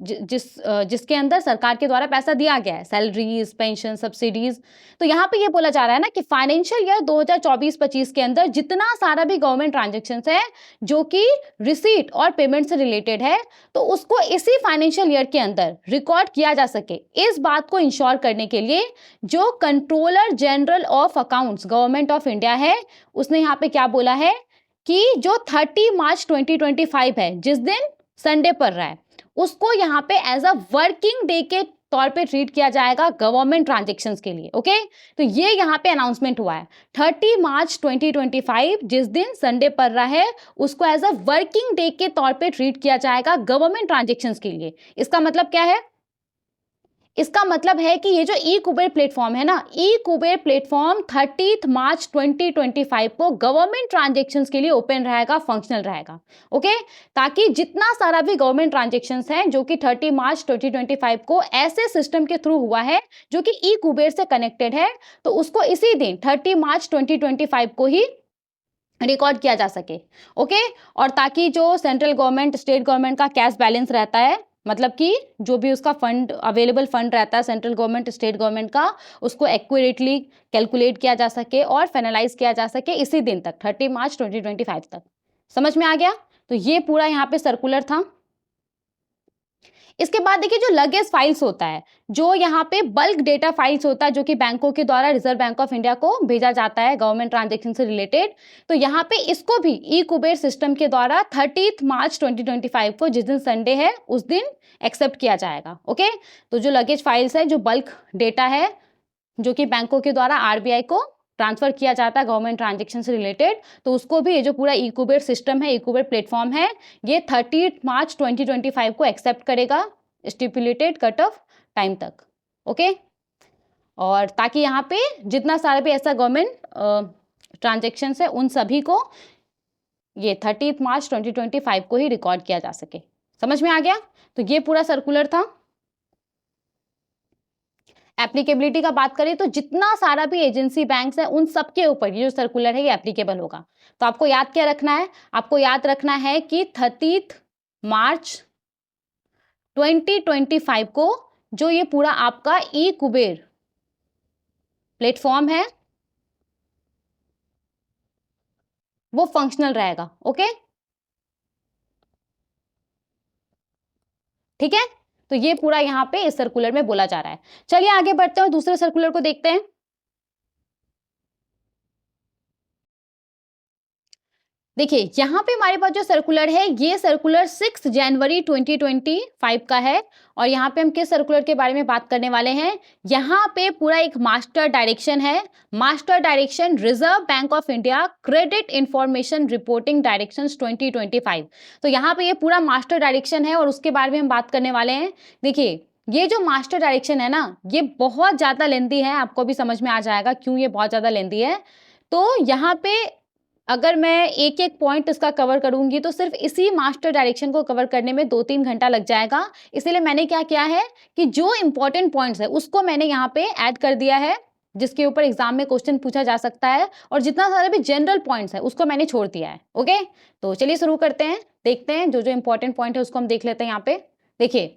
A: जिसके अंदर सरकार के द्वारा पैसा दिया गया है, सैलरीज, पेंशन, सब्सिडीज। तो यहाँ पे ये बोला जा रहा है ना कि फाइनेंशियल ईयर 2024-25 के अंदर जितना सारा भी गवर्नमेंट ट्रांजेक्शन्स है जो कि रिसीट और पेमेंट से रिलेटेड है, तो उसको इसी फाइनेंशियल ईयर के अंदर रिकॉर्ड किया जा सके, इस बात को इंश्योर करने के लिए जो controller general of accounts government of India है, उसने यहाँ पे क्या बोला है कि जो 30 मार्च 2025 है, जिस दिन संडे पड़ रहा है, उसको यहाँ पे एज अ वर्किंग डे के तौर पे ट्रीट किया जाएगा गवर्नमेंट ट्रांजेक्शन्स के लिए। ओके, तो ये यहाँ पे अनाउंसमेंट हुआ है 30 मार्च 2025, जिस दिन संडे पड़ रहा है, उसको एज अ वर्किंग डे के तौर पे ट्रीट किया जाएगा गवर्नमेंट ट्रांजेक्शन्स के लिए। इसका मतलब क्या है? इसका मतलब है कि ये जो ई कुबेर प्लेटफॉर्म है ना, ई कुबेर प्लेटफॉर्म 30 मार्च 2025 को गवर्नमेंट ट्रांजेक्शन्स के लिए ओपन रहेगा, फंक्शनल रहेगा। ओके, ताकि जितना सारा भी गवर्नमेंट ट्रांजेक्शन्स हैं जो कि 30 मार्च 2025 को ऐसे सिस्टम के थ्रू हुआ है जो कि ई कुबेर से कनेक्टेड है, तो उसको इसी दिन 30 मार्च 2025 को ही रिकॉर्ड किया जा सके। ओके, और ताकि जो सेंट्रल गवर्नमेंट, स्टेट गवर्नमेंट का कैश बैलेंस रहता है, मतलब कि जो भी उसका फंड, अवेलेबल फंड रहता है सेंट्रल गवर्नमेंट, स्टेट गवर्नमेंट का, उसको एक्यूरेटली कैलकुलेट किया जा सके और फाइनलाइज किया जा सके इसी दिन तक, 30 मार्च 2025 तक। समझ में आ गया? तो ये पूरा यहाँ पे सर्कुलर था। इसके बाद देखिए जो लगेज फाइल्स होता है, जो यहाँ पे बल्क डेटा फाइल्स होता है, जो कि बैंकों के द्वारा रिजर्व बैंक ऑफ इंडिया को भेजा जाता है गवर्नमेंट ट्रांजेक्शन से रिलेटेड, तो यहाँ पे इसको भी ई कुबेर सिस्टम के द्वारा 30 मार्च 2025 को, जिस दिन संडे है, उस दिन एक्सेप्ट किया जाएगा। ओके, तो जो लगेज फाइल्स है, जो बल्क डेटा है, जो कि बैंकों के द्वारा आरबीआई को ट्रांसफर किया जाता है गवर्नमेंट ट्रांजेक्शन से रिलेटेड, तो उसको भी ये जो पूरा ई कुबेर सिस्टम है, ई कुबेर प्लेटफॉर्म है, ये 30 मार्च 2025 को एक्सेप्ट करेगा स्टिपुलेटेड कट ऑफ टाइम तक। ओके, और ताकि यहाँ पे जितना सारा भी ऐसा गवर्नमेंट ट्रांजेक्शन है, उन सभी को ये 30 मार्च 2025 को ही रिकॉर्ड किया जा सके। समझ में आ गया? तो ये पूरा सर्कुलर था। एप्लीकेबिलिटी का बात करें तो जितना सारा भी एजेंसी बैंक्स है, उन सबके ऊपर ये जो सर्कुलर है ये एप्लीकेबल होगा। तो आपको याद क्या रखना है? आपको याद रखना है कि 30 मार्च 2025 को जो ये पूरा आपका ई कुबेर प्लेटफॉर्म है वो फंक्शनल रहेगा। ओके, ठीक है? तो ये पूरा यहाँ पे इस सर्कुलर में बोला जा रहा है। चलिए आगे बढ़ते हैं, दूसरे सर्कुलर को देखते हैं। देखिए यहाँ पे हमारे पास जो सर्कुलर है ये सर्कुलर 6 जनवरी 2025 का है और यहाँ पे हम किस सर्कुलर के बारे में बात करने वाले हैं, यहाँ पे पूरा एक मास्टर डायरेक्शन है, master direction reserve bank of India credit information reporting directions 2025। तो यहाँ पे ये पूरा मास्टर डायरेक्शन है और उसके बारे में हम बात करने वाले हैं। देखिए ये जो मास्टर डायरेक्शन है ना ये बहुत ज़्यादा लेंथी है, आपको भी समझ में आ जाएगा क्यों ये बहुत ज़्यादा लेंथी है। तो यहाँ पे अगर मैं एक एक पॉइंट इसका कवर करूंगी तो सिर्फ इसी मास्टर डायरेक्शन को कवर करने में 2-3 घंटा लग जाएगा। इसीलिए मैंने क्या किया है कि जो इंपॉर्टेंट पॉइंट्स है उसको मैंने यहाँ पे ऐड कर दिया है जिसके ऊपर एग्जाम में क्वेश्चन पूछा जा सकता है, और जितना सारा भी जनरल पॉइंट्स है उसको मैंने छोड़ दिया है। ओके, तो चलिए शुरू करते हैं, देखते हैं जो जो इंपॉर्टेंट पॉइंट है उसको हम देख लेते हैं। यहाँ पे देखिए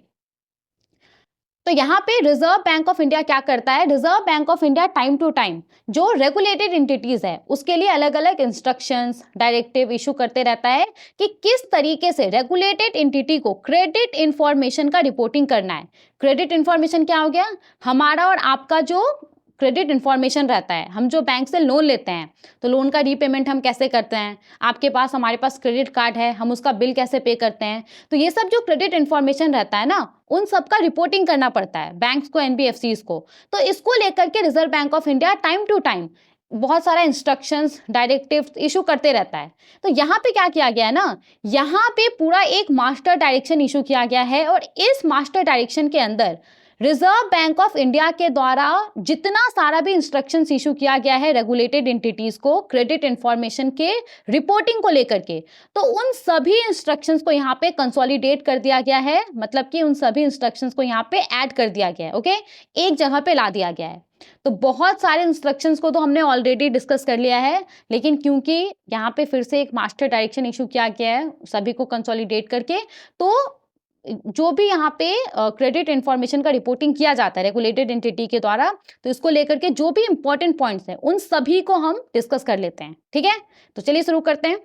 A: तो यहाँ पे रिजर्व बैंक ऑफ इंडिया क्या करता है, reserve bank of India time to time जो रेगुलेटेड एंटिटीज है उसके लिए अलग अलग इंस्ट्रक्शंस डायरेक्टिव इशू करते रहता है कि किस तरीके से रेगुलेटेड एंटिटी को क्रेडिट इंफॉर्मेशन का रिपोर्टिंग करना है। क्रेडिट इंफॉर्मेशन क्या हो गया, हमारा और आपका जो क्रेडिट इंफॉर्मेशन रहता है, हम जो बैंक से लोन लेते हैं तो लोन का रीपेमेंट हम कैसे करते हैं, आपके पास हमारे पास क्रेडिट कार्ड है हम उसका बिल कैसे पे करते हैं, तो ये सब जो क्रेडिट इंफॉर्मेशन रहता है ना उन सब का रिपोर्टिंग करना पड़ता है बैंक्स को, एनबीएफसीज को। तो इसको लेकर के reserve bank of India time to time बहुत सारा इंस्ट्रक्शंस डायरेक्टिव इशू करते रहता है। तो यहाँ पे क्या किया गया है ना, यहाँ पे पूरा एक मास्टर डायरेक्शन इशू किया गया है और इस मास्टर डायरेक्शन के अंदर रिजर्व बैंक ऑफ इंडिया के द्वारा जितना सारा भी इंस्ट्रक्शंस इशू किया गया है रेगुलेटेड एंटिटीज को क्रेडिट इंफॉर्मेशन के रिपोर्टिंग को लेकर के, तो उन सभी इंस्ट्रक्शंस को यहाँ पे कंसोलिडेट कर दिया गया है, मतलब कि उन सभी इंस्ट्रक्शंस को यहाँ पे ऐड कर दिया गया है। ओके, एक जगह पे ला दिया गया है। तो बहुत सारे इंस्ट्रक्शंस को तो हमने ऑलरेडी डिस्कस कर लिया है, लेकिन क्योंकि यहाँ पे फिर से एक मास्टर डायरेक्शन इशू किया गया है सभी को कंसोलिडेट करके, तो जो भी यहाँ पे क्रेडिट इंफॉर्मेशन का रिपोर्टिंग किया जाता है रेगुलेटेड एंटिटी के द्वारा, तो इसको लेकर के जो भी इंपॉर्टेंट पॉइंट्स हैं उन सभी को हम डिस्कस कर लेते हैं। ठीक है, तो चलिए शुरू करते हैं।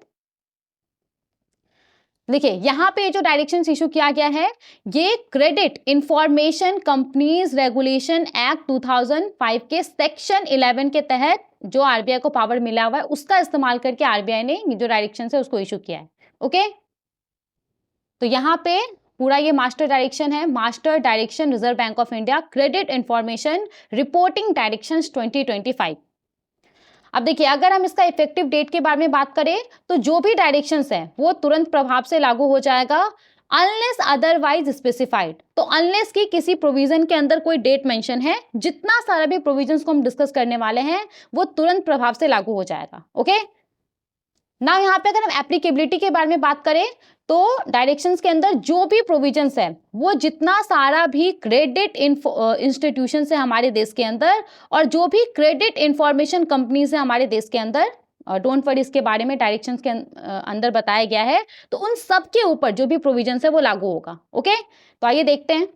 A: देखिए यहाँ पे जो डायरेक्शन इशू किया गया है ये credit information companies regulation act 2005 के सेक्शन 11 के तहत जो आरबीआई को पावर मिला हुआ है उसका इस्तेमाल करके आरबीआई ने जो डायरेक्शन है उसको इशू किया है। ओके, तो यहाँ पे पूरा ये मास्टर डायरेक्शन है, master direction reserve bank of India credit information reporting directions 2025। अब देखिए अगर हम इसका इफेक्टिव डेट के बारे में बात करें तो जो भी डायरेक्शंस है वो तुरंत प्रभाव से लागू हो जाएगा अनलेस अदरवाइज स्पेसिफाइड। तो अनलेस की किसी प्रोविजन के अंदर कोई डेट मेंशन है, जितना सारा भी प्रोविजंस को हम डिस्कस करने वाले हैं वो तुरंत प्रभाव से लागू हो जाएगा। ओके, ना यहाँ पे अगर हम एप्लीकेबिलिटी के बारे में बात करें तो डायरेक्शंस के अंदर जो भी प्रोविजंस है वो जितना सारा भी क्रेडिट इंस्टीट्यूशन है हमारे देश के अंदर और जो भी क्रेडिट इंफॉर्मेशन कंपनीज है हमारे देश के अंदर, डोंट वरी इसके बारे में डायरेक्शंस के अंदर बताया गया है, तो उन सब के ऊपर जो भी प्रोविजंस है वो लागू होगा। ओके, तो आइए देखते हैं।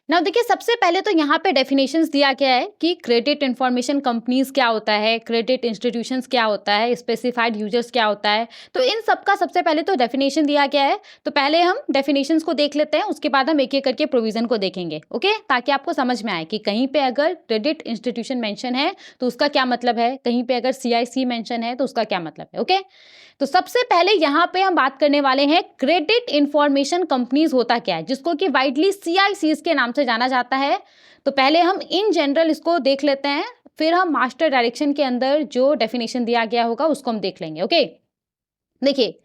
A: ना देखिए सबसे पहले तो यहाँ पे डेफिनेशंस दिया गया है कि क्रेडिट इंफॉर्मेशन कंपनीज क्या होता है, क्रेडिट इंस्टीट्यूशंस क्या होता है, स्पेसिफाइड यूजर्स क्या होता है, तो इन सब का सबसे पहले तो डेफिनेशन दिया गया है। तो पहले हम डेफिनेशंस को देख लेते हैं, उसके बाद हम एक एक करके प्रोविजन को देखेंगे। ओके, ताकि आपको समझ में आए कि कहीं पे अगर क्रेडिट इंस्टीट्यूशन मेंशन है तो उसका क्या मतलब है, कहीं पे अगर CIC मेंशन है तो उसका क्या मतलब है। ओके, तो सबसे पहले यहाँ पे हम बात करने वाले हैं क्रेडिट इंफॉर्मेशन कंपनीज होता क्या है, जिसको कि वाइडली CICs के नाम से जाना जाता है। तो पहले हम इन जनरल इसको देख लेते हैं, फिर हम मास्टर डायरेक्शन के अंदर जो डेफिनेशन दिया गया होगा उसको हम देख लेंगे। ओके, देखिए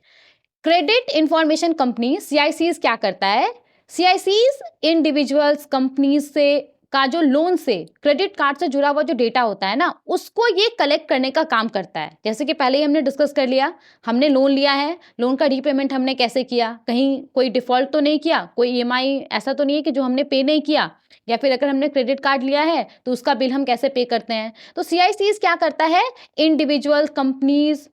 A: क्रेडिट इंफॉर्मेशन कंपनी CICs क्या करता है, CICs इंडिविजुअल्स कंपनीज से का जो लोन से क्रेडिट कार्ड से जुड़ा हुआ जो डेटा होता है ना उसको ये कलेक्ट करने का काम करता है। जैसे कि पहले ही हमने डिस्कस कर लिया, हमने लोन लिया है, लोन का रीपेमेंट हमने कैसे किया, कहीं कोई डिफॉल्ट तो नहीं किया, कोई EMI ऐसा तो नहीं है कि जो हमने पे नहीं किया, या फिर अगर हमने क्रेडिट कार्ड लिया है तो उसका बिल हम कैसे पे करते हैं। तो CICs क्या करता है, इंडिविजुअल कंपनीज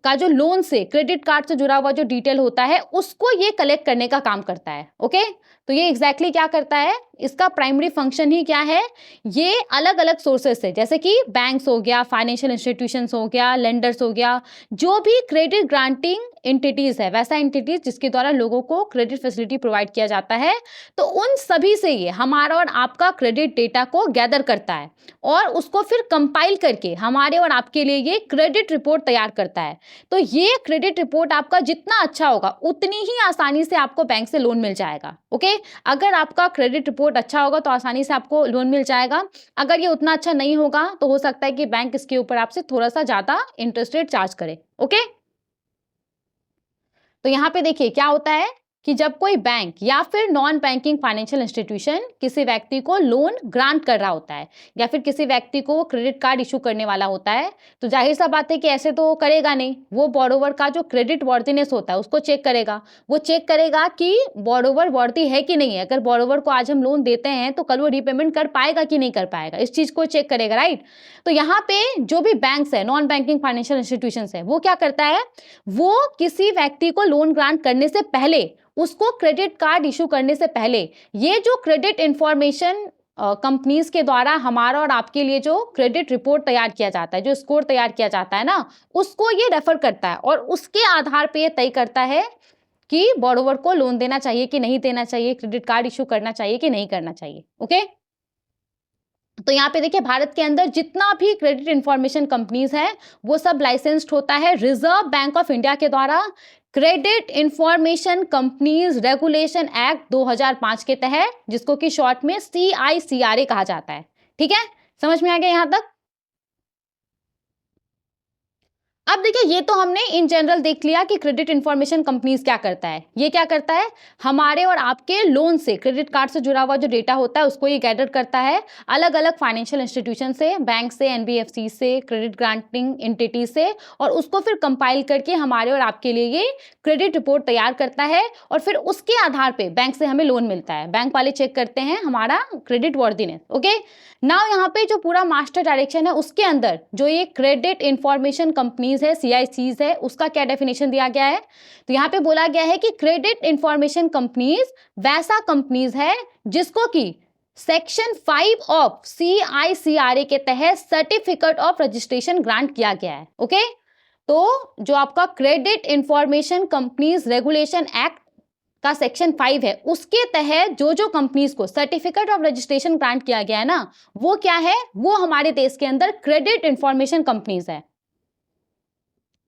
A: का जो लोन से क्रेडिट कार्ड से जुड़ा हुआ जो डिटेल होता है उसको ये कलेक्ट करने का काम करता है। ओके, तो ये एग्जैक्टली क्या करता है, इसका प्राइमरी फंक्शन ही क्या है, ये अलग अलग सोर्सेस से, जैसे कि बैंक्स हो गया, फाइनेंशियल इंस्टीट्यूशंस हो गया, लेंडर्स हो गया, जो भी क्रेडिट ग्रांटिंग एंटिटीज है, वैसा एंटिटीज जिसके द्वारा लोगों को क्रेडिट फैसिलिटी प्रोवाइड किया जाता है, तो उन सभी से ये हमारा और आपका क्रेडिट डेटा को गैदर करता है और उसको फिर कंपाइल करके हमारे और आपके लिए ये क्रेडिट रिपोर्ट तैयार करता है। तो ये क्रेडिट रिपोर्ट आपका जितना अच्छा होगा उतनी ही आसानी से आपको बैंक से लोन मिल जाएगा। ओके, अगर आपका क्रेडिट रिपोर्ट अच्छा होगा तो आसानी से आपको लोन मिल जाएगा। अगर ये उतना अच्छा नहीं होगा तो हो सकता है कि बैंक इसके ऊपर आपसे थोड़ा सा ज्यादा इंटरेस्ट रेट चार्ज करे। ओके, तो यहां पे देखिए क्या होता है कि जब कोई बैंक या फिर नॉन बैंकिंग फाइनेंशियल इंस्टीट्यूशन किसी व्यक्ति को लोन ग्रांट कर रहा होता है या फिर किसी व्यक्ति को क्रेडिट कार्ड इशू करने वाला होता है, तो जाहिर सा बात है कि ऐसे तो करेगा नहीं, वो बोरोवर का जो क्रेडिट वर्दीनेस होता है उसको चेक करेगा। वो चेक करेगा कि बोरोवर वर्दी है कि नहीं है। अगर बोरोवर को आज हम लोन देते हैं तो कल वो रीपेमेंट कर पाएगा कि नहीं कर पाएगा, इस चीज को चेक करेगा, राइट। तो यहाँ पे जो भी बैंक्स है, नॉन बैंकिंग फाइनेंशियल इंस्टीट्यूशन है, वो क्या करता है, वो किसी व्यक्ति को लोन ग्रांट करने से पहले, उसको क्रेडिट कार्ड इशू करने से पहले, ये जो क्रेडिट इंफॉर्मेशन कंपनीज के द्वारा हमारा और आपके लिए जो क्रेडिट रिपोर्ट तैयार किया जाता है, जो स्कोर तैयार किया जाता है ना, उसको ये रेफर करता है और उसके आधार पे ये तय करता है कि बोरोवर को लोन देना चाहिए कि नहीं देना चाहिए, क्रेडिट कार्ड इशू करना चाहिए कि नहीं करना चाहिए। ओके, तो यहाँ पे देखिए भारत के अंदर जितना भी क्रेडिट इंफॉर्मेशन कंपनीज है वो सब लाइसेंस्ड होता है रिजर्व बैंक ऑफ इंडिया के द्वारा credit information companies regulation act 2005 के तहत, जिसको कि शॉर्ट में CICRA कहा जाता है। ठीक है, समझ में आ गया यहां तक। अब देखिए ये तो हमने इन जनरल देख लिया कि क्रेडिट इंफॉर्मेशन कंपनीज क्या करता है। ये क्या करता है, हमारे और आपके लोन से, क्रेडिट कार्ड से जुड़ा हुआ जो डेटा होता है उसको ये गैदर करता है अलग अलग फाइनेंशियल इंस्टीट्यूशन से, बैंक से, NBFC से, क्रेडिट ग्रांटिंग एंटिटी से, और उसको फिर कंपाइल करके हमारे और आपके लिए ये क्रेडिट रिपोर्ट तैयार करता है और फिर उसके आधार पर बैंक से हमें लोन मिलता है। बैंक वाले चेक करते हैं हमारा क्रेडिट वर्दीनेस। ओके, नाउ यहाँ पे जो पूरा मास्टर डायरेक्शन है उसके अंदर जो ये क्रेडिट इंफॉर्मेशन कंपनीज है, CICs है, उसका क्या डेफिनेशन दिया गया है, तो यहाँ पे बोला गया है कि क्रेडिट इंफॉर्मेशन कंपनीज वैसा कंपनीज है जिसको कि सेक्शन 5 ऑफ CICRA के तहत सर्टिफिकेट ऑफ रजिस्ट्रेशन ग्रांट किया गया है। ओके, तो जो आपका credit information companies regulation act का सेक्शन 5 है, उसके तहत जो जो कंपनीज को सर्टिफिकेट ऑफ रजिस्ट्रेशन ग्रांट किया गया है ना, वो क्या है, वो हमारे देश के अंदर क्रेडिट इंफॉर्मेशन कंपनीज है।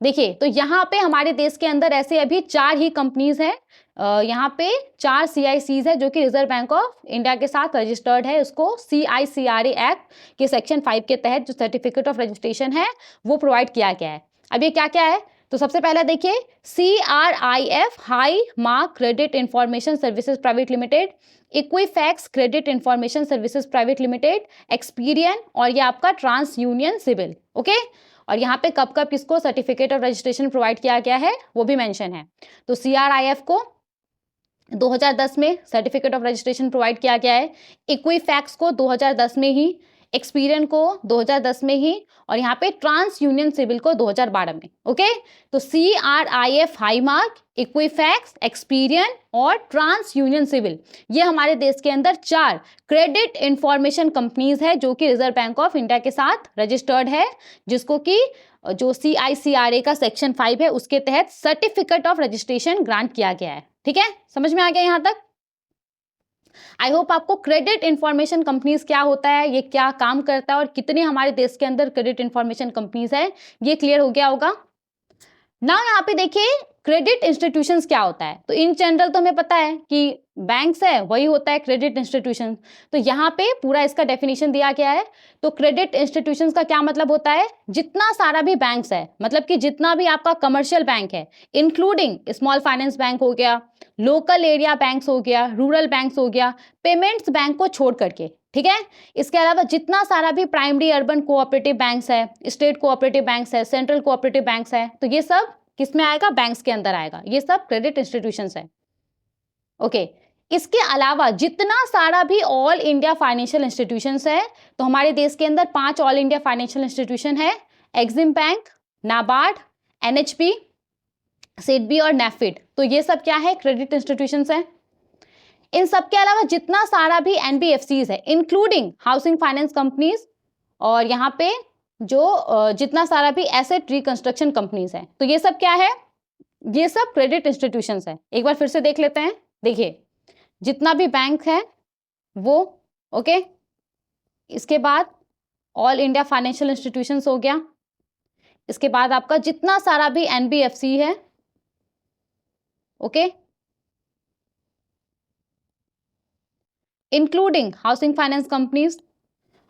A: देखिए तो यहाँ पे हमारे देश के अंदर ऐसे अभी 4 ही कंपनीज हैं। यहाँ पे 4 CICs है जो कि रिजर्व बैंक ऑफ इंडिया के साथ रजिस्टर्ड है। उसको CICRA एक्ट के सेक्शन 5 के तहत जो सर्टिफिकेट ऑफ रजिस्ट्रेशन है वो प्रोवाइड किया गया है। अब ये क्या क्या है, तो सबसे पहला देखिए CRIF High Mark credit information services private limited, Equifax credit information services private limited, Experian, और ये आपका ट्रांस यूनियन सिविल। ओके, और यहाँ पे कब कब किसको सर्टिफिकेट ऑफ रजिस्ट्रेशन प्रोवाइड किया गया है वो भी मेंशन है। तो CRIF को 2010 में सर्टिफिकेट ऑफ रजिस्ट्रेशन प्रोवाइड किया गया है, इक्विफैक्स को 2010 में ही, एक्सपीरियन को 2010 में ही, और यहाँ पे ट्रांस यूनियन सिविल को 2012 में। ओके, तो CRIF High Mark, Equifax, Experian और ट्रांस यूनियन सिविल, ये हमारे देश के अंदर 4 क्रेडिट इंफॉर्मेशन कंपनीज है जो कि रिजर्व बैंक ऑफ इंडिया के साथ रजिस्टर्ड है, जिसको कि जो CICRA का सेक्शन 5 है उसके तहत सर्टिफिकेट ऑफ रजिस्ट्रेशन ग्रांट किया गया है। ठीक है, समझ में आ गया यहां तक। आई होप आपको क्रेडिट इंफॉर्मेशन कंपनीज क्या होता है, ये क्या काम करता है और कितने हमारे देश के अंदर क्रेडिट इंफॉर्मेशन कंपनीज है, ये क्लियर हो गया होगा। नाउ यहाँ पे देखिए क्रेडिट इंस्टीट्यूशंस क्या होता है। तो इन जनरल तो हमें पता है कि बैंक्स है वही होता है क्रेडिट इंस्टीट्यूशन। तो यहाँ पे पूरा इसका डेफिनेशन दिया गया है। तो क्रेडिट इंस्टीट्यूशंस का क्या मतलब होता है, जितना सारा भी बैंक्स है, मतलब कि जितना भी आपका कमर्शियल बैंक है, इंक्लूडिंग स्मॉल फाइनेंस बैंक हो गया, लोकल एरिया बैंक्स हो गया, रूरल बैंक्स हो गया, पेमेंट्स बैंक को छोड़ करके, ठीक है। इसके अलावा जितना सारा भी प्राइमरी अर्बन कोऑपरेटिव बैंक्स है, स्टेट कोऑपरेटिव बैंक्स है, सेंट्रल कोऑपरेटिव बैंक्स है, तो ये सब किस में आएगा, बैंक्स के अंदर आएगा। ये सब क्रेडिट इंस्टीट्यूशंस है। ओके, इसके अलावा जितना सारा भी ऑल इंडिया फाइनेंशियल इंस्टीट्यूशंस है, तो हमारे देश के अंदर 5 ऑल इंडिया फाइनेंशियल इंस्टीट्यूशन है, EXIM bank, NABARD, NHB, SIDBI और नेफिड। तो ये सब क्या है, क्रेडिट इंस्टीट्यूशंस है। इन सब के अलावा जितना सारा भी एनबीएफसीज है, इंक्लूडिंग हाउसिंग फाइनेंस कंपनीज, और यहाँ पे जो जितना सारा भी एसेट रिकंस्ट्रक्शन कंपनीज है, तो ये सब क्या है, ये सब क्रेडिट इंस्टीट्यूशंस है। एक बार फिर से देख लेते हैं। देखिए, जितना भी बैंक है वो, ओके, इसके बाद ऑल इंडिया फाइनेंशियल इंस्टीट्यूशंस हो गया, इसके बाद आपका जितना सारा भी एनबीएफसी है, okay, including housing finance companies,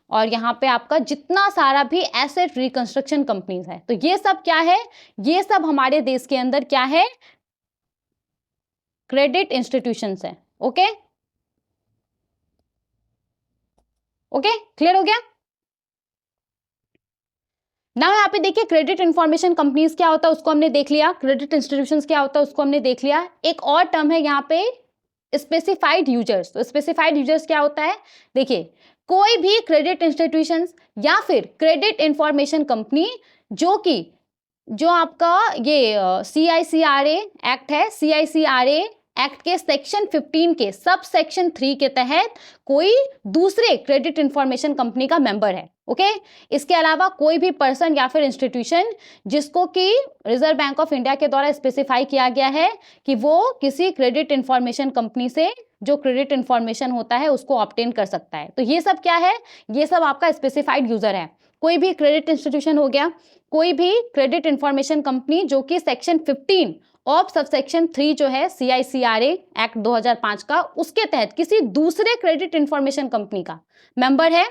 A: और यहां पे आपका जितना सारा भी एसेट रिकंस्ट्रक्शन कंपनीज है, तो ये सब क्या है, ये सब हमारे देश के अंदर क्या है, क्रेडिट इंस्टीट्यूशंस है। ओके, ओके, क्लियर हो गया। ना यहाँ पे देखिए, क्रेडिट इंफॉर्मेशन कंपनीज क्या होता है उसको हमने देख लिया, क्रेडिट इंस्टीट्यूशंस क्या होता है उसको हमने देख लिया। एक और टर्म है यहाँ पे, स्पेसिफाइड यूजर्स। तो स्पेसिफाइड यूजर्स क्या होता है, देखिए, कोई भी क्रेडिट इंस्टीट्यूशंस या फिर क्रेडिट इंफॉर्मेशन कंपनी जो आपका ये CICRA एक्ट है, CICRA एक्ट के सेक्शन 15 के सब सेक्शन 3 के तहत कोई दूसरे क्रेडिट इंफॉर्मेशन कंपनी का मेंबर है। ओके, इसके अलावा कोई भी पर्सन या फिर इंस्टीट्यूशन जिसको कि रिजर्व बैंक ऑफ इंडिया के द्वारा स्पेसिफाई किया गया है कि वो किसी क्रेडिट इंफॉर्मेशन कंपनी से जो क्रेडिट इंफॉर्मेशन होता है उसको ऑब्टेन कर सकता है। तो ये सब क्या है, ये सब आपका स्पेसिफाइड यूजर है। कोई भी क्रेडिट इंस्टीट्यूशन हो गया, कोई भी क्रेडिट इंफॉर्मेशन कंपनी जो कि सेक्शन 15 ऑफ सबसेक्शन 3 जो है CICRA एक्ट 2005 का, उसके तहत किसी दूसरे क्रेडिट इंफॉर्मेशन कंपनी का मेंबर है,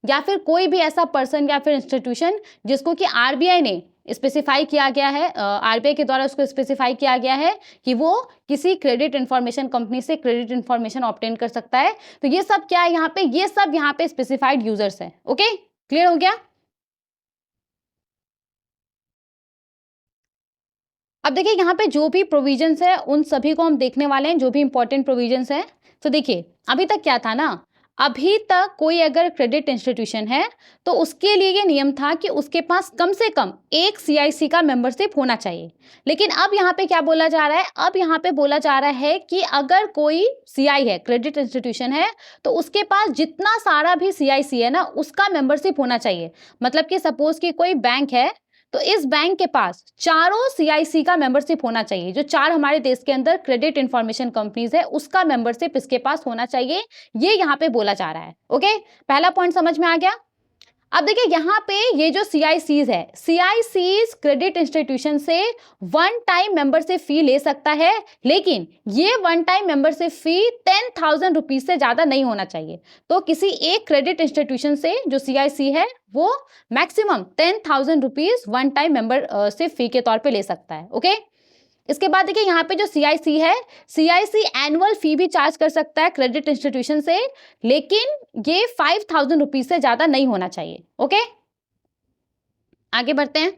A: या फिर कोई भी ऐसा पर्सन या फिर इंस्टीट्यूशन जिसको कि RBI ने स्पेसिफाई किया गया है, RBI के द्वारा उसको स्पेसिफाई किया गया है कि वो किसी क्रेडिट इंफॉर्मेशन कंपनी से क्रेडिट इंफॉर्मेशन ऑब्टेन कर सकता है। तो ये सब क्या है यहाँ पे, ये सब यहाँ पे स्पेसिफाइड यूजर्स है। ओके, क्लियर हो गया। अब देखिए, यहाँ पे जो भी प्रोविजंस है उन सभी को हम देखने वाले हैं, जो भी इंपॉर्टेंट प्रोविजंस है। तो देखिए, अभी तक क्या था ना, अभी तक कोई अगर क्रेडिट इंस्टीट्यूशन है तो उसके लिए ये नियम था कि उसके पास कम से कम एक CIC का मेंबरशिप होना चाहिए। लेकिन अब यहाँ पे क्या बोला जा रहा है, अब यहाँ पे बोला जा रहा है कि अगर कोई CI है, क्रेडिट इंस्टीट्यूशन है, तो उसके पास जितना सारा भी CIC है ना, उसका मेंबरशिप होना चाहिए। मतलब कि सपोज कि कोई बैंक है, तो इस बैंक के पास चारों CIC का मेंबरशिप होना चाहिए। जो 4 हमारे देश के अंदर क्रेडिट इंफॉर्मेशन कंपनीज है उसका मेंबरशिप इसके पास होना चाहिए, ये यहाँ पे बोला जा रहा है। ओके, पहला पॉइंट समझ में आ गया। अब देखिए, यहाँ पे ये जो CICs है, CICs क्रेडिट इंस्टीट्यूशन से वन टाइम मेंबरशिप फी ले सकता है, लेकिन ये one time membership fee 10,000 rupees से ज्यादा नहीं होना चाहिए। तो किसी एक क्रेडिट इंस्टीट्यूशन से जो CIC है वो maximum 10,000 rupees one time membership fee के तौर पे ले सकता है। ओके, इसके बाद देखिए, यहाँ पे जो CIC है, CIC एनुअल फी भी चार्ज कर सकता है क्रेडिट इंस्टीट्यूशन से, लेकिन ये 5,000 रुपीज से ज्यादा नहीं होना चाहिए। ओके, आगे बढ़ते हैं।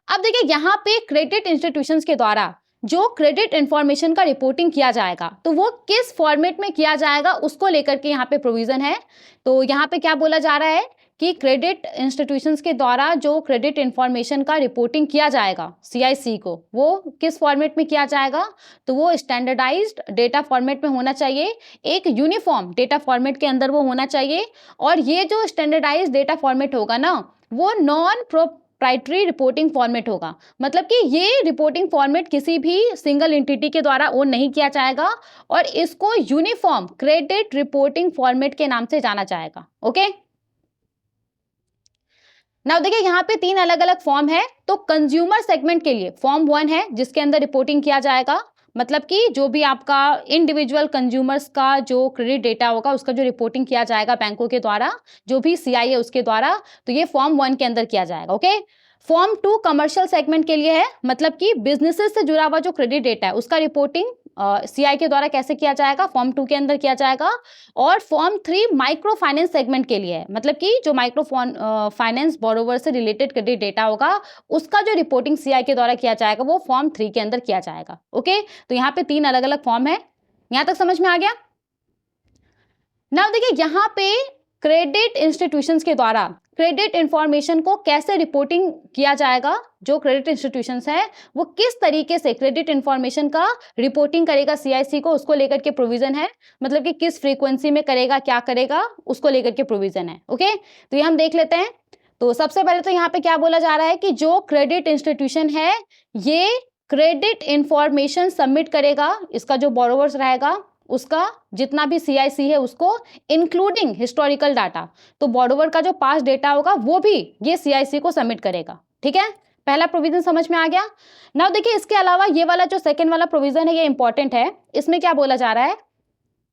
A: अब देखिए, यहाँ पे क्रेडिट इंस्टीट्यूशंस के द्वारा जो क्रेडिट इंफॉर्मेशन का रिपोर्टिंग किया जाएगा, तो वो किस फॉर्मेट में किया जाएगा उसको लेकर के यहाँ पे प्रोविजन है। तो यहाँ पे क्या बोला जा रहा है कि क्रेडिट इंस्टीट्यूशंस के द्वारा जो क्रेडिट इंफॉर्मेशन का रिपोर्टिंग किया जाएगा CIC को, वो किस फॉर्मेट में किया जाएगा, तो वो स्टैंडर्डाइज्ड डेटा फॉर्मेट में होना चाहिए, एक यूनिफॉर्म डेटा फॉर्मेट के अंदर वो होना चाहिए। और ये जो स्टैंडर्डाइज्ड डेटा फॉर्मेट होगा ना, वो नॉन प्रोप्राइटरी रिपोर्टिंग फॉर्मेट होगा। मतलब कि ये रिपोर्टिंग फॉर्मेट किसी भी सिंगल एंटिटी के द्वारा ओन नहीं किया जाएगा, और इसको यूनिफॉर्म क्रेडिट रिपोर्टिंग फॉर्मेट के नाम से जाना जाएगा। ओके, नाउ देखिए, यहाँ पे 3 अलग अलग फॉर्म है। तो कंज्यूमर सेगमेंट के लिए फॉर्म 1 है जिसके अंदर रिपोर्टिंग किया जाएगा, मतलब कि जो भी आपका इंडिविजुअल कंज्यूमर्स का जो क्रेडिट डेटा होगा उसका जो रिपोर्टिंग किया जाएगा बैंकों के द्वारा, जो भी CI है उसके द्वारा, तो ये फॉर्म 1 के अंदर किया जाएगा। ओके, फॉर्म 2 कमर्शियल सेगमेंट के लिए है, मतलब कि बिजनेसेस से जुड़ा हुआ जो क्रेडिट डेटा है उसका रिपोर्टिंग CI के द्वारा कैसे किया जाएगा, फॉर्म 2 के अंदर किया जाएगा। और फॉर्म 3 माइक्रो फाइनेंस सेगमेंट के लिए है, मतलब कि जो माइक्रो फाइनेंस बोरोवर से रिलेटेड क्रेडिट डेटा होगा उसका जो रिपोर्टिंग CI के द्वारा किया जाएगा वो फॉर्म 3 के अंदर किया जाएगा। ओके, तो यहाँ पे 3 अलग अलग फॉर्म है। यहाँ तक समझ में आ गया। नाउ देखिए, यहाँ पे क्रेडिट इंस्टीट्यूशंस के द्वारा क्रेडिट इंफॉर्मेशन को कैसे रिपोर्टिंग किया जाएगा, जो क्रेडिट इंस्टीट्यूशंस हैं वो किस तरीके से क्रेडिट इंफॉर्मेशन का रिपोर्टिंग करेगा सीआईसी को, उसको लेकर के प्रोविजन है, मतलब कि किस फ्रीक्वेंसी में करेगा, क्या करेगा, उसको लेकर के प्रोविजन है। ओके, तो ये हम देख लेते हैं। तो सबसे पहले तो यहाँ पे क्या बोला जा रहा है कि जो क्रेडिट इंस्टीट्यूशन है ये क्रेडिट इंफॉर्मेशन सबमिट करेगा, इसका जो बोरोवर्स रहेगा उसका जितना भी सीआईसी है उसको, इंक्लूडिंग हिस्टोरिकल डाटा, तो बोरोवर का जो पास्ट डेटा होगा वो भी ये सीआईसी को सबमिट करेगा। ठीक है, पहला प्रोविजन समझ में आ गया। नाउ देखिए, इसके अलावा ये वाला जो सेकंड वाला प्रोविजन है ये इंपॉर्टेंट है। इसमें क्या बोला जा रहा है,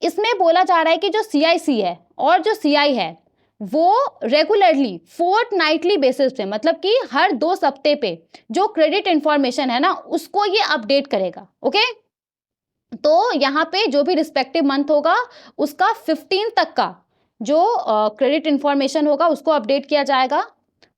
A: इसमें बोला जा रहा है कि जो सीआईसी है और जो सीआई है वो रेगुलरली फोर्टनाइटली बेसिस पे, मतलब कि हर 2 हफ्ते पे जो क्रेडिट इंफॉर्मेशन है ना उसको ये अपडेट करेगा। ओके, तो यहाँ पे जो भी रिस्पेक्टिव मंथ होगा उसका 15 तक का जो क्रेडिट इंफॉर्मेशन होगा उसको अपडेट किया जाएगा,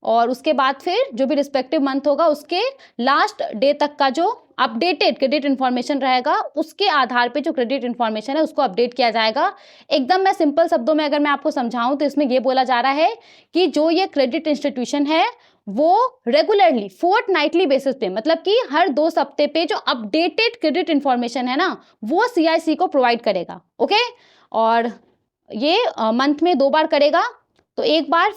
A: और उसके बाद फिर जो भी रिस्पेक्टिव मंथ होगा उसके लास्ट डे तक का जो अपडेटेड क्रेडिट इंफॉर्मेशन रहेगा उसके आधार पे जो क्रेडिट इंफॉर्मेशन है उसको अपडेट किया जाएगा। एकदम मैं सिंपल शब्दों में अगर मैं आपको समझाऊं तो इसमें ये बोला जा रहा है कि जो ये क्रेडिट इंस्टीट्यूशन है वो रेगुलरली फोर्टनाइटली बेसिस पे, मतलब कि हर 2 हफ्ते पे जो अपडेटेड क्रेडिट इंफॉर्मेशन है ना वो सीआईसी को प्रोवाइड करेगा। ओके, और ये मंथ में 2 बार करेगा। तो एक बार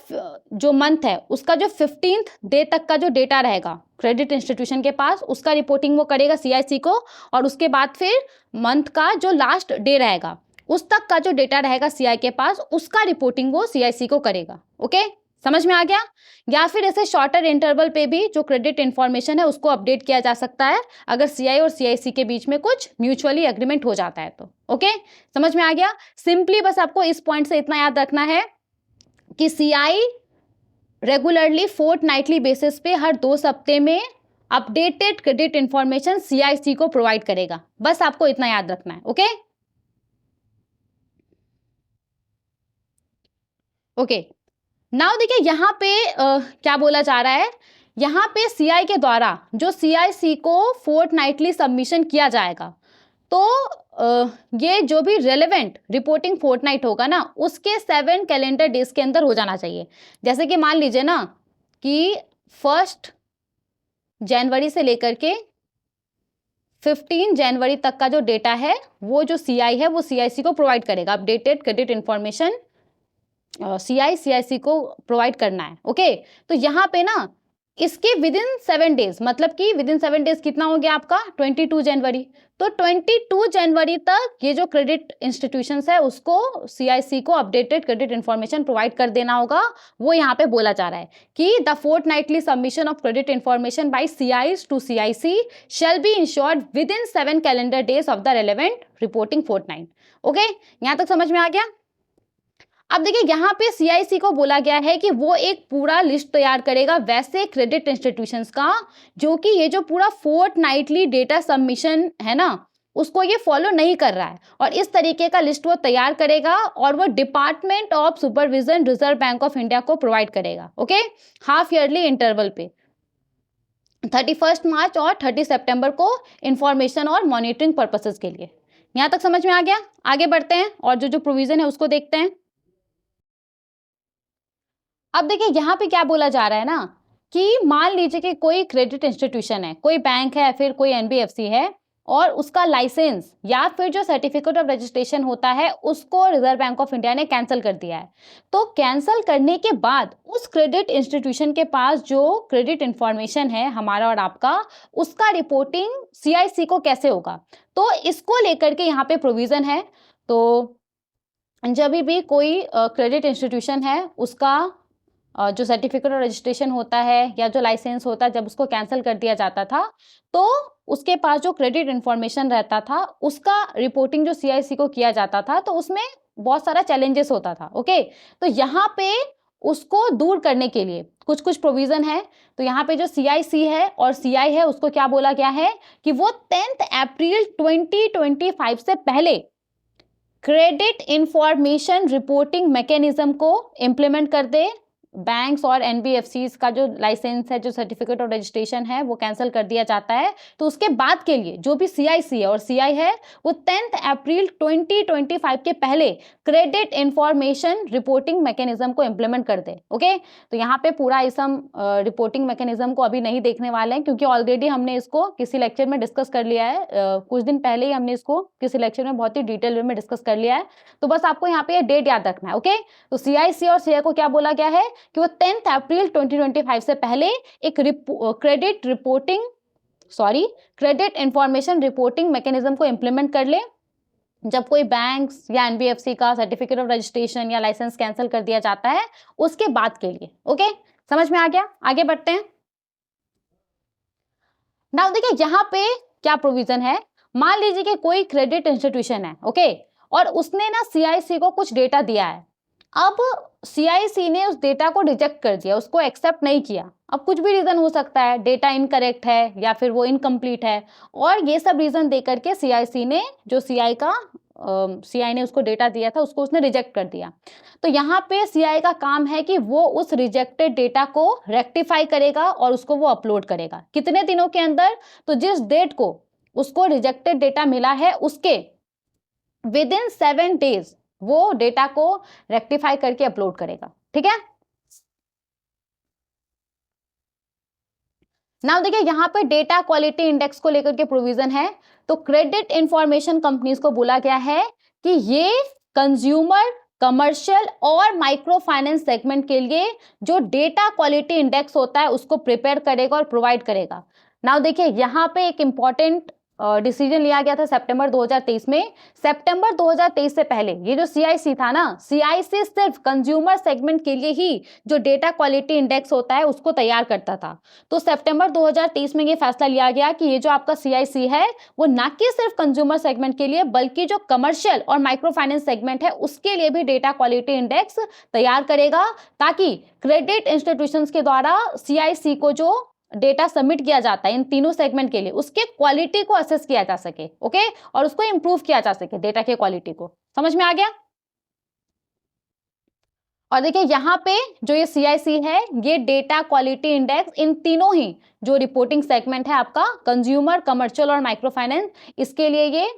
A: जो मंथ है उसका जो 15th डे तक का जो डेटा रहेगा क्रेडिट इंस्टीट्यूशन के पास उसका रिपोर्टिंग वो करेगा सीआईसी को, और उसके बाद फिर मंथ का जो लास्ट डे रहेगा उस तक का जो डेटा रहेगा सीआई के पास उसका रिपोर्टिंग वो सीआईसी को करेगा। ओके, समझ में आ गया। या फिर ऐसे शॉर्टर इंटरवल पे भी जो क्रेडिट इंफॉर्मेशन है उसको अपडेट किया जा सकता है अगर सीआई और सीआईसी के बीच में कुछ म्यूचुअली एग्रीमेंट हो जाता है तो। ओके, समझ में आ गया। सिंपली बस आपको इस पॉइंट से इतना याद रखना है कि सीआई रेगुलरली फोर्टनाइटली बेसिस पे हर 2 हफ्ते में अपडेटेड क्रेडिट इंफॉर्मेशन सीआईसी को प्रोवाइड करेगा, बस आपको इतना याद रखना है। ओके ओके, नाउ देखिए यहाँ पे क्या बोला जा रहा है, यहाँ पे सीआई के द्वारा जो सीआईसी को फोर्टनाइटली सबमिशन किया जाएगा तो ये जो भी रेलेवेंट रिपोर्टिंग फोर्टनाइट होगा ना उसके 7 कैलेंडर डेज के अंदर हो जाना चाहिए। जैसे कि मान लीजिए ना कि 1 जनवरी से लेकर के 15 जनवरी तक का जो डेटा है वो जो सीआई है वो सीआईसी को प्रोवाइड करेगा, अपडेटेड क्रेडिट इंफॉर्मेशन सीआईसी को प्रोवाइड करना है। ओके, तो यहाँ पे ना इसके विदिन 7 डेज, मतलब कि विदिन 7 डेज कितना हो गया आपका 22 जनवरी, तो 22 जनवरी तक ये जो क्रेडिट इंस्टीट्यूशंस है उसको सीआईसी को अपडेटेड क्रेडिट इंफॉर्मेशन प्रोवाइड कर देना होगा। वो यहाँ पे बोला जा रहा है कि the fortnightly submission of credit information by CIs to CIC shall be ensured within 7 calendar days of the relevant reporting fortnight. Okay, यहाँ तक समझ में आ गया। अब देखिए यहाँ पे सीआईसी को बोला गया है कि वो एक पूरा लिस्ट तैयार करेगा वैसे क्रेडिट इंस्टीट्यूशंस का जो कि ये जो पूरा फोर्टनाइटली डेटा सबमिशन है ना उसको ये फॉलो नहीं कर रहा है, और इस तरीके का लिस्ट वो तैयार करेगा और वो department of supervision reserve bank of India को प्रोवाइड करेगा। ओके, हाफ ईयरली इंटरवल पे 31 मार्च और 30 सितंबर को इंफॉर्मेशन और मॉनिटरिंग पर्पसेस के लिए। यहाँ तक समझ में आ गया। आगे बढ़ते हैं और जो जो प्रोविजन है उसको देखते हैं। अब देखिए यहाँ पे क्या बोला जा रहा है ना कि मान लीजिए कि कोई क्रेडिट इंस्टीट्यूशन है, कोई बैंक है, फिर कोई एनबीएफसी है, और उसका लाइसेंस या फिर जो सर्टिफिकेट ऑफ रजिस्ट्रेशन होता है उसको रिजर्व बैंक ऑफ इंडिया ने कैंसिल कर दिया है। तो कैंसिल करने के बाद उस क्रेडिट इंस्टीट्यूशन के पास जो क्रेडिट इंफॉर्मेशन है हमारा और आपका, उसका रिपोर्टिंग सीआईसी को कैसे होगा, तो इसको लेकर के यहाँ पे प्रोविजन है। तो जब भी कोई क्रेडिट इंस्टीट्यूशन है उसका जो सर्टिफिकेट और रजिस्ट्रेशन होता है या जो लाइसेंस होता है जब उसको कैंसिल कर दिया जाता था तो उसके पास जो क्रेडिट इंफॉर्मेशन रहता था उसका रिपोर्टिंग जो सीआईसी को किया जाता था तो उसमें बहुत सारा चैलेंजेस होता था। ओके, तो यहाँ पे उसको दूर करने के लिए कुछ कुछ प्रोविजन है। तो यहाँ पे जो सीआईसी है और सीआई है उसको क्या बोला गया है कि वो 10 अप्रैल 2025 से पहले क्रेडिट इंफॉर्मेशन रिपोर्टिंग मैकेनिज्म को इम्प्लीमेंट कर दे, बैंक्स और एनबीएफसीज का जो लाइसेंस है, जो सर्टिफिकेट ऑफ रजिस्ट्रेशन है, वो कैंसिल कर दिया जाता है। तो उसके बाद के लिए जो भी सीआईसी है, और सीआई है वो 10 अप्रैल 2025 के पहले क्रेडिट इंफॉर्मेशन रिपोर्टिंग मैकेनिज्म को इंप्लीमेंट कर दे। ओके, तो यहाँ पे पूरा इस हम रिपोर्टिंग मैकेनिज्म को अभी नहीं देखने वाले हैं, क्योंकि ऑलरेडी हमने इसको किसी लेक्चर में डिस्कस कर लिया है। कुछ दिन पहले ही हमने इसको किसी लेक्चर में बहुत ही डिटेल वे में डिस्कस कर लिया है। तो बस आपको यहाँ पे ये डेट याद रखना है। ओके, तो सीआईसी और सीआई को क्या बोला गया है कि वो 10 अप्रैल 2025 से पहले एक क्रेडिट इंफॉर्मेशन रिपोर्टिंग मैकेनिज्म को इंप्लीमेंट कर ले। जब कोई बैंक्स या एनबीएफसी का सर्टिफिकेट ऑफ रजिस्ट्रेशन या लाइसेंस कैंसिल कर दिया जाता है, उसके बाद के लिए। ओके, समझ में आ गया? आगे बढ़ते हैं। नाउ देखिए यहाँ पे क्या प्रोविजन है। मान लीजिए कि कोई क्रेडिट इंस्टीट्यूशन है, ओके, और उसने ना सीआईसी को कुछ डेटा दिया है। अब सीआईसी ने उस डेटा को रिजेक्ट कर दिया, उसको एक्सेप्ट नहीं किया। अब कुछ भी रीजन हो सकता है, डेटा इनकरेक्ट है या फिर वो इनकम्प्लीट है, और ये सब रीजन दे करके सीआईसी ने, जो सीआई ने उसको डेटा दिया था, उसको उसने रिजेक्ट कर दिया। तो यहाँ पे सीआई का काम है कि वो उस रिजेक्टेड डेटा को रेक्टिफाई करेगा और उसको वो अपलोड करेगा। कितने दिनों के अंदर? तो जिस डेट को उसको रिजेक्टेड डेटा मिला है, उसके विदिन 7 डेज वो डेटा को रेक्टिफाई करके अपलोड करेगा। ठीक है, नाउ देखिए यहाँ पे डेटा क्वालिटी इंडेक्स को लेकर के प्रोविजन है। तो क्रेडिट इंफॉर्मेशन कंपनीज को बोला गया है कि ये कंज्यूमर, कमर्शियल और माइक्रो फाइनेंस सेगमेंट के लिए जो डेटा क्वालिटी इंडेक्स होता है उसको प्रिपेयर करेगा और प्रोवाइड करेगा। नाउ देखिए यहाँ पे एक इंपॉर्टेंट डिसीजन लिया गया था सितंबर 2023 में। सितंबर 2023 से पहले ये जो सीआईसी था ना, सीआईसी सिर्फ कंज्यूमर सेगमेंट के लिए ही जो डेटा क्वालिटी इंडेक्स होता है उसको तैयार करता था। तो सितंबर 2023 में ये फैसला लिया गया कि ये जो आपका सीआईसी है वो ना कि सिर्फ कंज्यूमर सेगमेंट के लिए, बल्कि जो कमर्शियल और माइक्रो फाइनेंस सेगमेंट है उसके लिए भी डेटा क्वालिटी इंडेक्स तैयार करेगा, ताकि क्रेडिट इंस्टीट्यूशंस के द्वारा सीआईसी को जो डेटा सबमिट किया जाता है इन तीनों सेगमेंट के लिए, उसके क्वालिटी को असेस किया जा सके। ओके, और उसको इंप्रूव किया जा सके, डेटा के क्वालिटी को। समझ में आ गया? और देखिए यहाँ पे जो ये सीआईसी है, ये डेटा क्वालिटी इंडेक्स इन तीनों ही जो रिपोर्टिंग सेगमेंट है आपका, कंज्यूमर, कमर्शियल और माइक्रो फाइनेंस, इसके लिए ये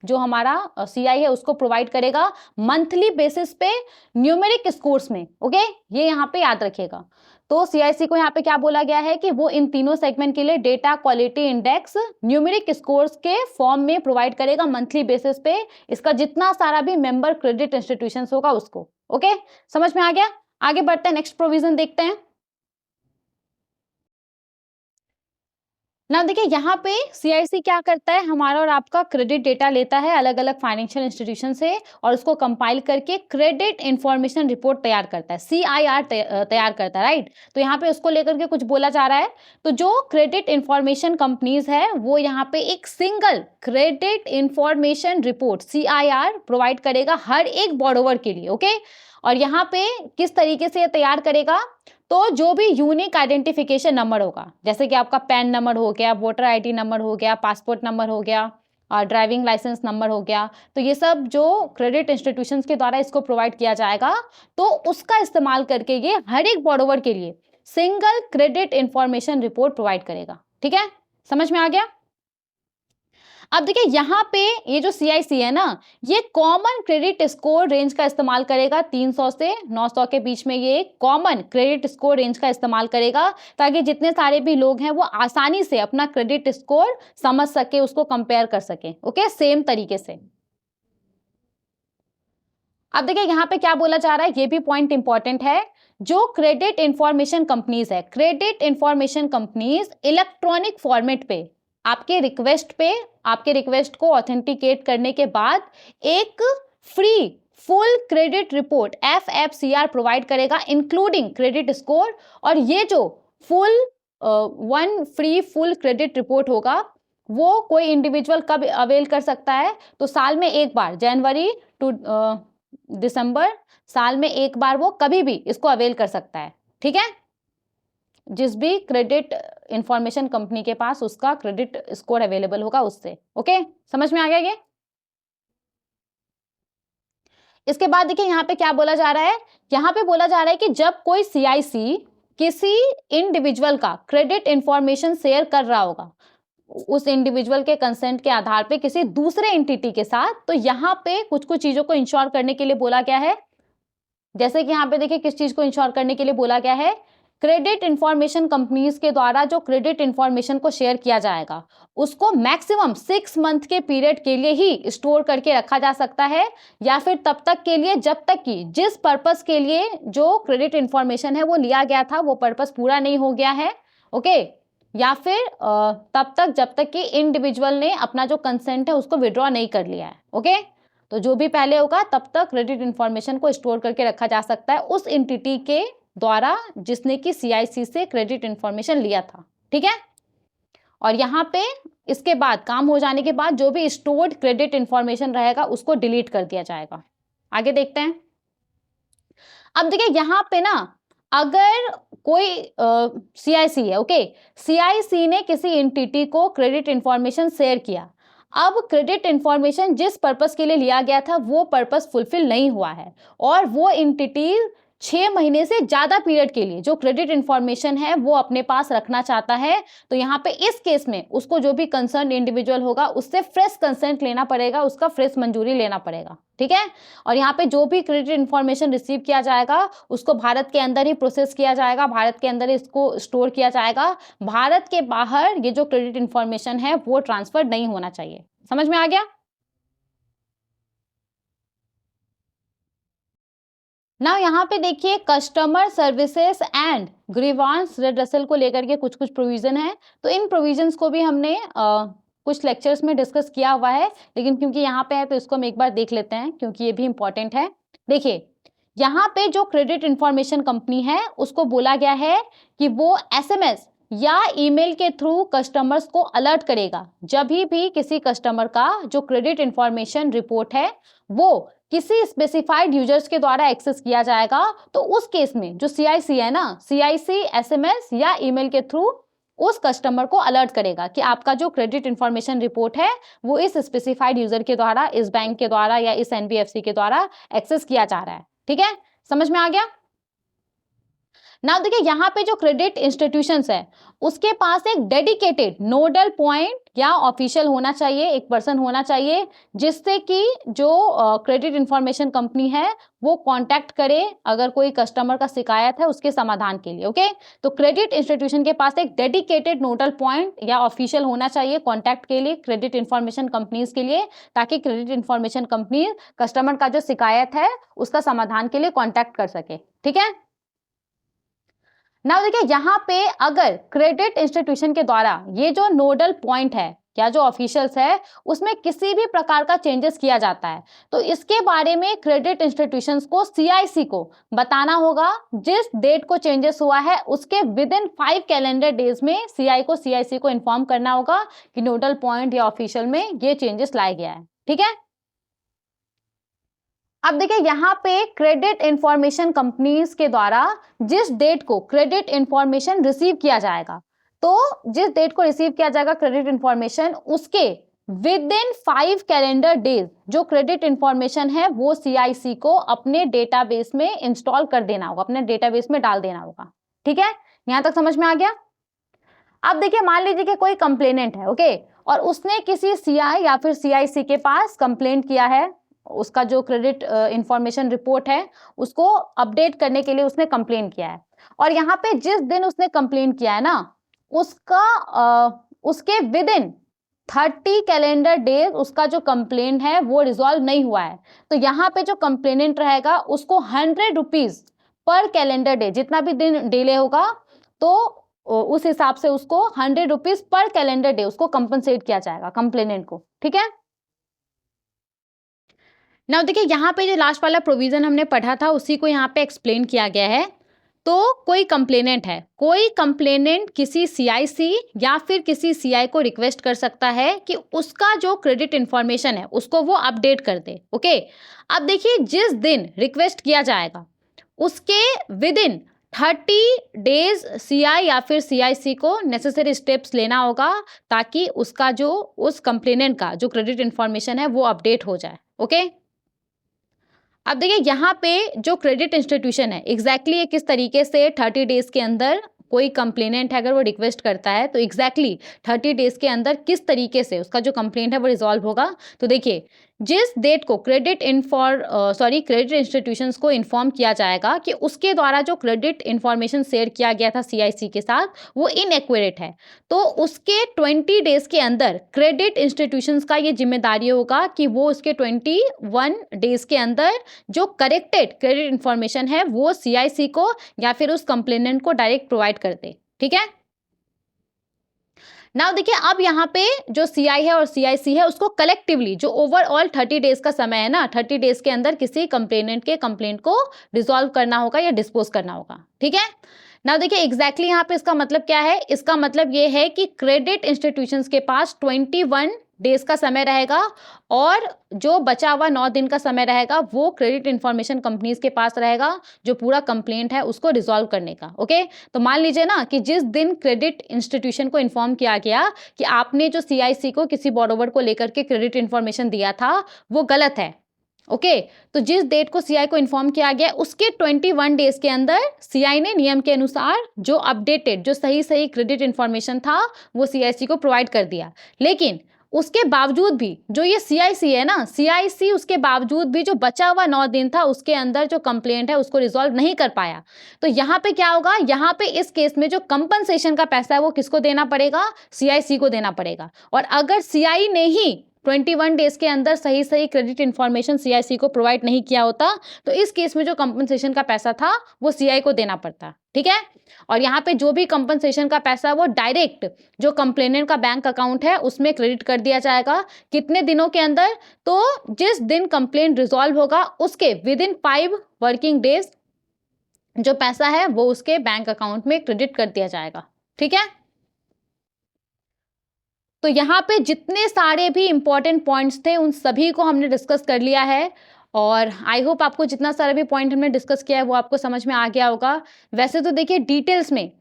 A: जो हमारा सीआई है उसको प्रोवाइड करेगा मंथली बेसिस पे न्यूमेरिक स्कोर्स में। ओके, ये यहाँ पे याद रखिएगा। तो सीआईसी को यहाँ पे क्या बोला गया है कि वो इन तीनों सेगमेंट के लिए data quality index numeric scores के फॉर्म में प्रोवाइड करेगा मंथली बेसिस पे, इसका जितना सारा भी मेंबर क्रेडिट इंस्टीट्यूशंस होगा उसको। ओके, समझ में आ गया? आगे बढ़ते हैं, नेक्स्ट प्रोविजन देखते हैं। ना देखिए यहाँ पे सीआईसी क्या करता है, हमारा और आपका क्रेडिट डेटा लेता है अलग अलग फाइनेंशियल इंस्टीट्यूशन से और उसको कंपाइल करके क्रेडिट इंफॉर्मेशन रिपोर्ट तैयार करता है, सीआईआर तैयार करता है, राइट। तो यहाँ पे उसको लेकर के कुछ बोला जा रहा है। तो जो क्रेडिट इंफॉर्मेशन कंपनीज है वो यहाँ पे एक single credit information report CIR provide करेगा हर एक बोरोवर के लिए। ओके, और यहाँ पे किस तरीके से ये तैयार करेगा, तो जो भी यूनिक आइडेंटिफिकेशन नंबर होगा, जैसे कि आपका पैन नंबर हो गया, वोटर आईडी नंबर हो गया, पासपोर्ट नंबर हो गया, और ड्राइविंग लाइसेंस नंबर हो गया, तो ये सब जो क्रेडिट इंस्टीट्यूशंस के द्वारा इसको प्रोवाइड किया जाएगा, तो उसका इस्तेमाल करके ये हर एक बोरोवर के लिए single credit information report provide करेगा। ठीक है, समझ में आ गया? अब देखिए यहाँ पे ये जो सीआईसी है ना, ये कॉमन क्रेडिट स्कोर रेंज का इस्तेमाल करेगा, 300 से 900 के बीच में ये कॉमन क्रेडिट स्कोर रेंज का इस्तेमाल करेगा, ताकि जितने सारे भी लोग हैं वो आसानी से अपना क्रेडिट स्कोर समझ सके, उसको कंपेयर कर सके। ओके, सेम तरीके से। अब देखिए यहाँ पे क्या बोला जा रहा है, ये भी पॉइंट इंपॉर्टेंट है। जो क्रेडिट इंफॉर्मेशन कंपनीज है, credit information companies electronic format पे आपके रिक्वेस्ट को ऑथेंटिकेट करने के बाद एक free full credit report FFCR provide करेगा, इंक्लूडिंग क्रेडिट स्कोर। और ये जो फुल क्रेडिट रिपोर्ट होगा वो कोई इंडिविजुअल कब अवेल कर सकता है, तो साल में एक बार, जनवरी टू दिसंबर, साल में एक बार वो कभी भी इसको अवेल कर सकता है। ठीक है, जिस भी क्रेडिट इंफॉर्मेशन कंपनी के पास उसका क्रेडिट स्कोर अवेलेबल होगा उससे। ओके, समझ में आ गया ये? इसके बाद देखिए यहाँ पे क्या बोला जा रहा है, यहाँ पे बोला जा रहा है कि जब कोई CIC किसी इंडिविजुअल का क्रेडिट इंफॉर्मेशन शेयर कर रहा होगा उस इंडिविजुअल के कंसेंट के आधार पे किसी दूसरे एंटिटी के साथ, तो यहाँ पे कुछ कुछ चीजों को इंश्योर करने के लिए बोला गया है। जैसे कि यहाँ पे देखिए किस चीज को इंश्योर करने के लिए बोला गया है, क्रेडिट इंफॉर्मेशन कंपनीज के द्वारा जो क्रेडिट इंफॉर्मेशन को शेयर किया जाएगा उसको मैक्सिमम 6 मंथ के पीरियड के लिए ही स्टोर करके रखा जा सकता है, या फिर तब तक के लिए जब तक कि जिस पर्पस के लिए जो क्रेडिट इंफॉर्मेशन है वो लिया गया था वो पर्पस पूरा नहीं हो गया है। ओके, या फिर तब तक जब तक कि इंडिविजुअल ने अपना जो कंसेंट है उसको विड्रॉ नहीं कर लिया है। ओके, तो जो भी पहले होगा तब तक क्रेडिट इंफॉर्मेशन को स्टोर करके रखा जा सकता है उस एंटिटी के द्वारा जिसने कि CIC से क्रेडिट इंफॉर्मेशन लिया था। ठीक है, और यहाँ पे इसके बाद काम हो जाने के बाद जो भी स्टोर्ड क्रेडिट इंफॉर्मेशन रहेगा उसको डिलीट कर दिया जाएगा। आगे देखते हैं। अब देखिए यहाँ पे ना अगर कोई CIC है, ओके, CIC ने किसी एंटिटी को क्रेडिट इंफॉर्मेशन शेयर किया, अब क्रेडिट इंफॉर्मेशन जिस पर्पस के लिए लिया गया था वो पर्पस फुलफिल नहीं हुआ है और वो एंटिटी 6 महीने से ज्यादा पीरियड के लिए जो क्रेडिट इंफॉर्मेशन है वो अपने पास रखना चाहता है, तो यहाँ पे इस केस में उसको जो भी कंसर्न इंडिविजुअल होगा उससे फ्रेश कंसेंट लेना पड़ेगा, उसका फ्रेश मंजूरी लेना पड़ेगा। ठीक है, और यहाँ पे जो भी क्रेडिट इंफॉर्मेशन रिसीव किया जाएगा उसको भारत के अंदर ही प्रोसेस किया जाएगा, भारत के अंदर ही इसको स्टोर किया जाएगा, भारत के बाहर ये जो क्रेडिट इंफॉर्मेशन है वो ट्रांसफर नहीं होना चाहिए। समझ में आ गया? ना यहाँ पे देखिए customer services and grievance redressal को लेकर के कुछ कुछ प्रोविजन है, तो इन प्रोविजंस को भी हमने कुछ लेक्चर्स में डिस्कस किया हुआ है, लेकिन क्योंकि यहाँ पे है तो इसको हम एक बार देख लेते हैं क्योंकि ये भी इंपॉर्टेंट है। देखिए यहाँ पे जो क्रेडिट इंफॉर्मेशन कंपनी है उसको बोला गया है कि वो SMS या ईमेल के थ्रू कस्टमर्स को अलर्ट करेगा जब भी किसी कस्टमर का जो क्रेडिट इंफॉर्मेशन रिपोर्ट है वो किसी स्पेसिफाइड यूजर्स के द्वारा एक्सेस किया जाएगा, तो उस केस में जो CIC है ना, CIC SMS या ईमेल के थ्रू उस कस्टमर को अलर्ट करेगा कि आपका जो क्रेडिट इंफॉर्मेशन रिपोर्ट है वो इस स्पेसिफाइड यूजर के द्वारा, इस बैंक के द्वारा या इस NBFC के द्वारा एक्सेस किया जा रहा है। ठीक है, समझ में आ गया? नाउ देखिए यहाँ पे जो क्रेडिट इंस्टीट्यूशंस है उसके पास एक डेडिकेटेड नोडल पॉइंट या ऑफिशियल होना चाहिए, एक पर्सन होना चाहिए जिससे कि जो क्रेडिट इंफॉर्मेशन कंपनी है वो कांटेक्ट करे अगर कोई कस्टमर का शिकायत है उसके समाधान के लिए। ओके, तो क्रेडिट इंस्टीट्यूशन के पास एक डेडिकेटेड नोडल पॉइंट या ऑफिशियल होना चाहिए कांटेक्ट के लिए क्रेडिट इंफॉर्मेशन कंपनीज के लिए, ताकि क्रेडिट इंफॉर्मेशन कंपनी कस्टमर का जो शिकायत है उसका समाधान के लिए कांटेक्ट कर सके। ठीक है, ना देखिए यहाँ पे अगर क्रेडिट इंस्टीट्यूशन के द्वारा ये जो नोडल पॉइंट है या जो ऑफिशियल्स है उसमें किसी भी प्रकार का चेंजेस किया जाता है तो इसके बारे में क्रेडिट इंस्टीट्यूशंस को CIC को बताना होगा। जिस डेट को चेंजेस हुआ है उसके विद इन 5 कैलेंडर डेज में CIC को इन्फॉर्म करना होगा कि नोडल पॉइंट या ऑफिशियल में ये चेंजेस लाया गया है। ठीक है, अब देखिए यहाँ पे क्रेडिट इंफॉर्मेशन कंपनीज के द्वारा जिस डेट को क्रेडिट इंफॉर्मेशन रिसीव किया जाएगा, तो जिस डेट को रिसीव किया जाएगा क्रेडिट इंफॉर्मेशन उसके विद इन 5 कैलेंडर डेज जो क्रेडिट इंफॉर्मेशन है वो CIC को अपने डेटाबेस में इंस्टॉल कर देना होगा, अपने डेटाबेस में डाल देना होगा। ठीक है, यहां तक समझ में आ गया? अब देखिए मान लीजिए कि कोई कंप्लेनेंट है, ओके, और उसने किसी CI या फिर CIC के पास कंप्लेंट किया है, उसका जो क्रेडिट इंफॉर्मेशन रिपोर्ट है उसको अपडेट करने के लिए उसने कंप्लेन किया है, और यहाँ पे जिस दिन उसने कंप्लेन किया है ना उसके विद इन 30 कैलेंडर डेज उसका जो कंप्लेन है वो रिजॉल्व नहीं हुआ है, तो यहाँ पे जो कंप्लेनेंट रहेगा उसको 100 रुपीज पर कैलेंडर डे, जितना भी दिन डिले होगा तो उस हिसाब से उसको 100 रुपीज पर कैलेंडर डे उसको कंपनसेट किया जाएगा कंप्लेनेंट को। ठीक है, नाउ देखिए यहाँ पे जो लास्ट वाला प्रोविजन हमने पढ़ा था उसी को यहाँ पे एक्सप्लेन किया गया है। तो कोई कंप्लेनेंट है, कोई कंप्लेनेंट किसी CIC या फिर किसी CI को रिक्वेस्ट कर सकता है कि उसका जो क्रेडिट इंफॉर्मेशन है उसको वो अपडेट कर दे। ओके, अब देखिए जिस दिन रिक्वेस्ट किया जाएगा उसके विद इन 30 डेज CI या फिर CIC को नेसेसरी स्टेप्स लेना होगा ताकि उसका जो उस कंप्लेनेंट का जो क्रेडिट इंफॉर्मेशन है वो अपडेट हो जाए। ओके, अब देखिए यहाँ पे जो क्रेडिट इंस्टीट्यूशन है एग्जैक्टली किस तरीके से 30 डेज के अंदर कोई कंप्लेनेंट है अगर वो रिक्वेस्ट करता है तो एग्जैक्टली 30 डेज के अंदर किस तरीके से उसका जो कंप्लेंट है वो रिजॉल्व होगा। तो देखिए जिस डेट को क्रेडिट इंस्टीट्यूशंस को इन्फॉर्म किया जाएगा कि उसके द्वारा जो क्रेडिट इंफॉर्मेशन शेयर किया गया था सीआईसी के साथ वो इनएक्यूरेट है, तो उसके 20 डेज के अंदर क्रेडिट इंस्टीट्यूशंस का ये जिम्मेदारी होगा कि वो उसके 21 डेज के अंदर जो करेक्टेड क्रेडिट इंफॉर्मेशन है वो सीआईसी को या फिर उस कंप्लेनेंट को डायरेक्ट प्रोवाइड कर दे। ठीक है। नाउ देखिए अब यहाँ पे जो सीआई है और सीआईसी है उसको कलेक्टिवली जो ओवरऑल 30 डेज का समय है ना, 30 डेज के अंदर किसी कंप्लेनेंट के कंप्लेंट को रिजॉल्व करना होगा या डिस्पोज करना होगा। ठीक है। नाउ देखिए एग्जैक्टली यहाँ पे इसका मतलब क्या है, इसका मतलब ये है कि क्रेडिट इंस्टीट्यूशंस के पास 21 डेज का समय रहेगा और जो बचा हुआ 9 दिन का समय रहेगा वो क्रेडिट इंफॉर्मेशन कंपनीज के पास रहेगा जो पूरा कंप्लेंट है उसको रिजॉल्व करने का। ओके, तो मान लीजिए ना कि जिस दिन क्रेडिट इंस्टीट्यूशन को इन्फॉर्म किया गया कि आपने जो सीआईसी को किसी बोरोवर को लेकर के क्रेडिट इंफॉर्मेशन दिया था वो गलत है। ओके, तो जिस डेट को सीआई को इन्फॉर्म किया गया उसके 21 डेज के अंदर सीआई ने नियम के अनुसार जो अपडेटेड जो सही क्रेडिट इंफॉर्मेशन था वो सीआईसी को प्रोवाइड कर दिया। लेकिन उसके बावजूद भी जो ये सीआईसी है ना, सीआईसी उसके बावजूद भी जो बचा हुआ 9 दिन था उसके अंदर जो कंप्लेंट है उसको रिजॉल्व नहीं कर पाया। तो यहाँ पे क्या होगा, यहाँ पे इस केस में जो कंपनसेशन का पैसा है वो किसको देना पड़ेगा, सीआईसी को देना पड़ेगा। और अगर सीआई ने ही 21 डेज के अंदर सही क्रेडिट इंफॉर्मेशन सीआईसी को प्रोवाइड नहीं किया होता तो इस केस में जो कंपनसेशन का पैसा था वो सीआई को देना पड़ता। ठीक है। और यहाँ पे जो भी कंपनसेशन का पैसा वो डायरेक्ट जो कंप्लेनेंट का बैंक अकाउंट है उसमें क्रेडिट कर दिया जाएगा। कितने दिनों के अंदर, तो जिस दिन कंप्लेंट रिजॉल्व होगा उसके विदिन 5 वर्किंग डेज जो पैसा है वो उसके बैंक अकाउंट में क्रेडिट कर दिया जाएगा। ठीक है। तो यहाँ पे जितने सारे भी इंपॉर्टेंट पॉइंट्स थे उन सभी को हमने डिस्कस कर लिया है और आई होप आपको जितना सारा भी पॉइंट हमने डिस्कस किया है वो आपको समझ में आ गया होगा। वैसे तो देखिए डिटेल्स में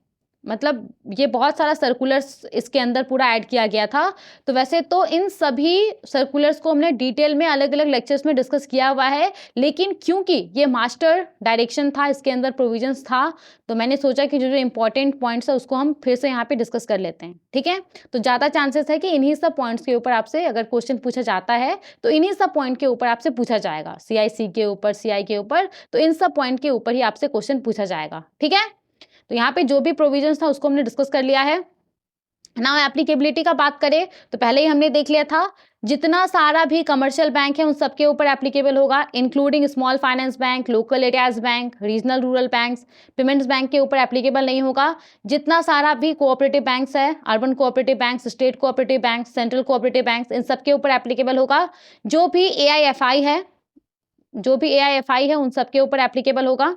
A: मतलब ये बहुत सारा सर्कुलर्स इसके अंदर पूरा ऐड किया गया था, तो वैसे तो इन सभी सर्कुलर्स को हमने डिटेल में अलग अलग लेक्चर्स में डिस्कस किया हुआ है, लेकिन क्योंकि ये मास्टर डायरेक्शन था, इसके अंदर प्रोविजंस था, तो मैंने सोचा कि जो जो इंपॉर्टेंट पॉइंट्स है उसको हम फिर से यहाँ पे डिस्कस कर लेते हैं। ठीक है। तो ज़्यादा चांसेस है कि इन्हीं सब पॉइंट्स के ऊपर आपसे अगर क्वेश्चन पूछा जाता है तो इन्हीं सब पॉइंट के ऊपर आपसे पूछा जाएगा, सीआईसी के ऊपर, सीआई के ऊपर, तो इन सब पॉइंट के ऊपर ही आपसे क्वेश्चन पूछा जाएगा। ठीक है। तो यहाँ पे जो भी प्रोविजंस था उसको हमने डिस्कस कर लिया है। नाउ एप्लीकेबिलिटी का बात करें तो पहले ही हमने देख लिया था जितना सारा भी कमर्शियल बैंक है उन सबके ऊपर एप्लीकेबल होगा, including small finance bank, local areas bank, regional rural banks, payments bank के ऊपर एप्लीकेबल नहीं होगा। जितना सारा भी कोऑपरेटिव बैंक्स है, urban cooperative banks, state cooperative banks, central cooperative banks, इन सबके ऊपर एप्लीकेबल होगा। जो भी एआईएफआई है उन सबके ऊपर एप्लीकेबल होगा।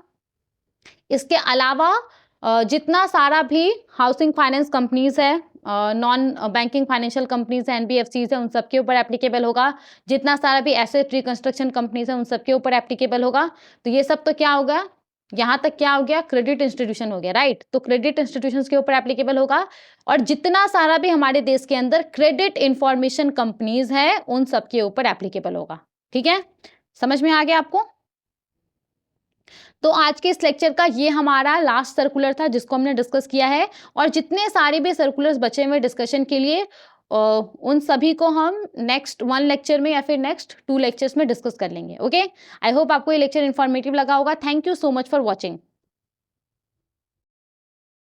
A: इसके अलावा जितना सारा भी हाउसिंग फाइनेंस कंपनीज है, नॉन बैंकिंग फाइनेंशियल कंपनीज है, एनबीएफसीज है, उन सबके ऊपर एप्लीकेबल होगा। जितना सारा भी एसेट रिकंस्ट्रक्शन कंपनीज है उन सबके ऊपर एप्लीकेबल होगा। तो ये सब तो क्या होगा, यहाँ तक क्या हो गया, क्रेडिट इंस्टीट्यूशन हो गया, राइट। तो क्रेडिट इंस्टीट्यूशंस के ऊपर एप्लीकेबल होगा और जितना सारा भी हमारे देश के अंदर क्रेडिट इंफॉर्मेशन कंपनीज है उन सबके ऊपर एप्लीकेबल होगा। ठीक है, समझ में आ गया आपको। तो आज के इस लेक्चर का ये हमारा लास्ट सर्कुलर था जिसको हमने डिस्कस किया है और जितने सारे भी सर्कुलर्स बचे हुए डिस्कशन के लिए उन सभी को हम नेक्स्ट 1 लेक्चर में या फिर नेक्स्ट 2 लेक्चर्स में डिस्कस कर लेंगे। ओके, आई होप आपको ये लेक्चर इन्फॉर्मेटिव लगा होगा। Thank you so much for watching.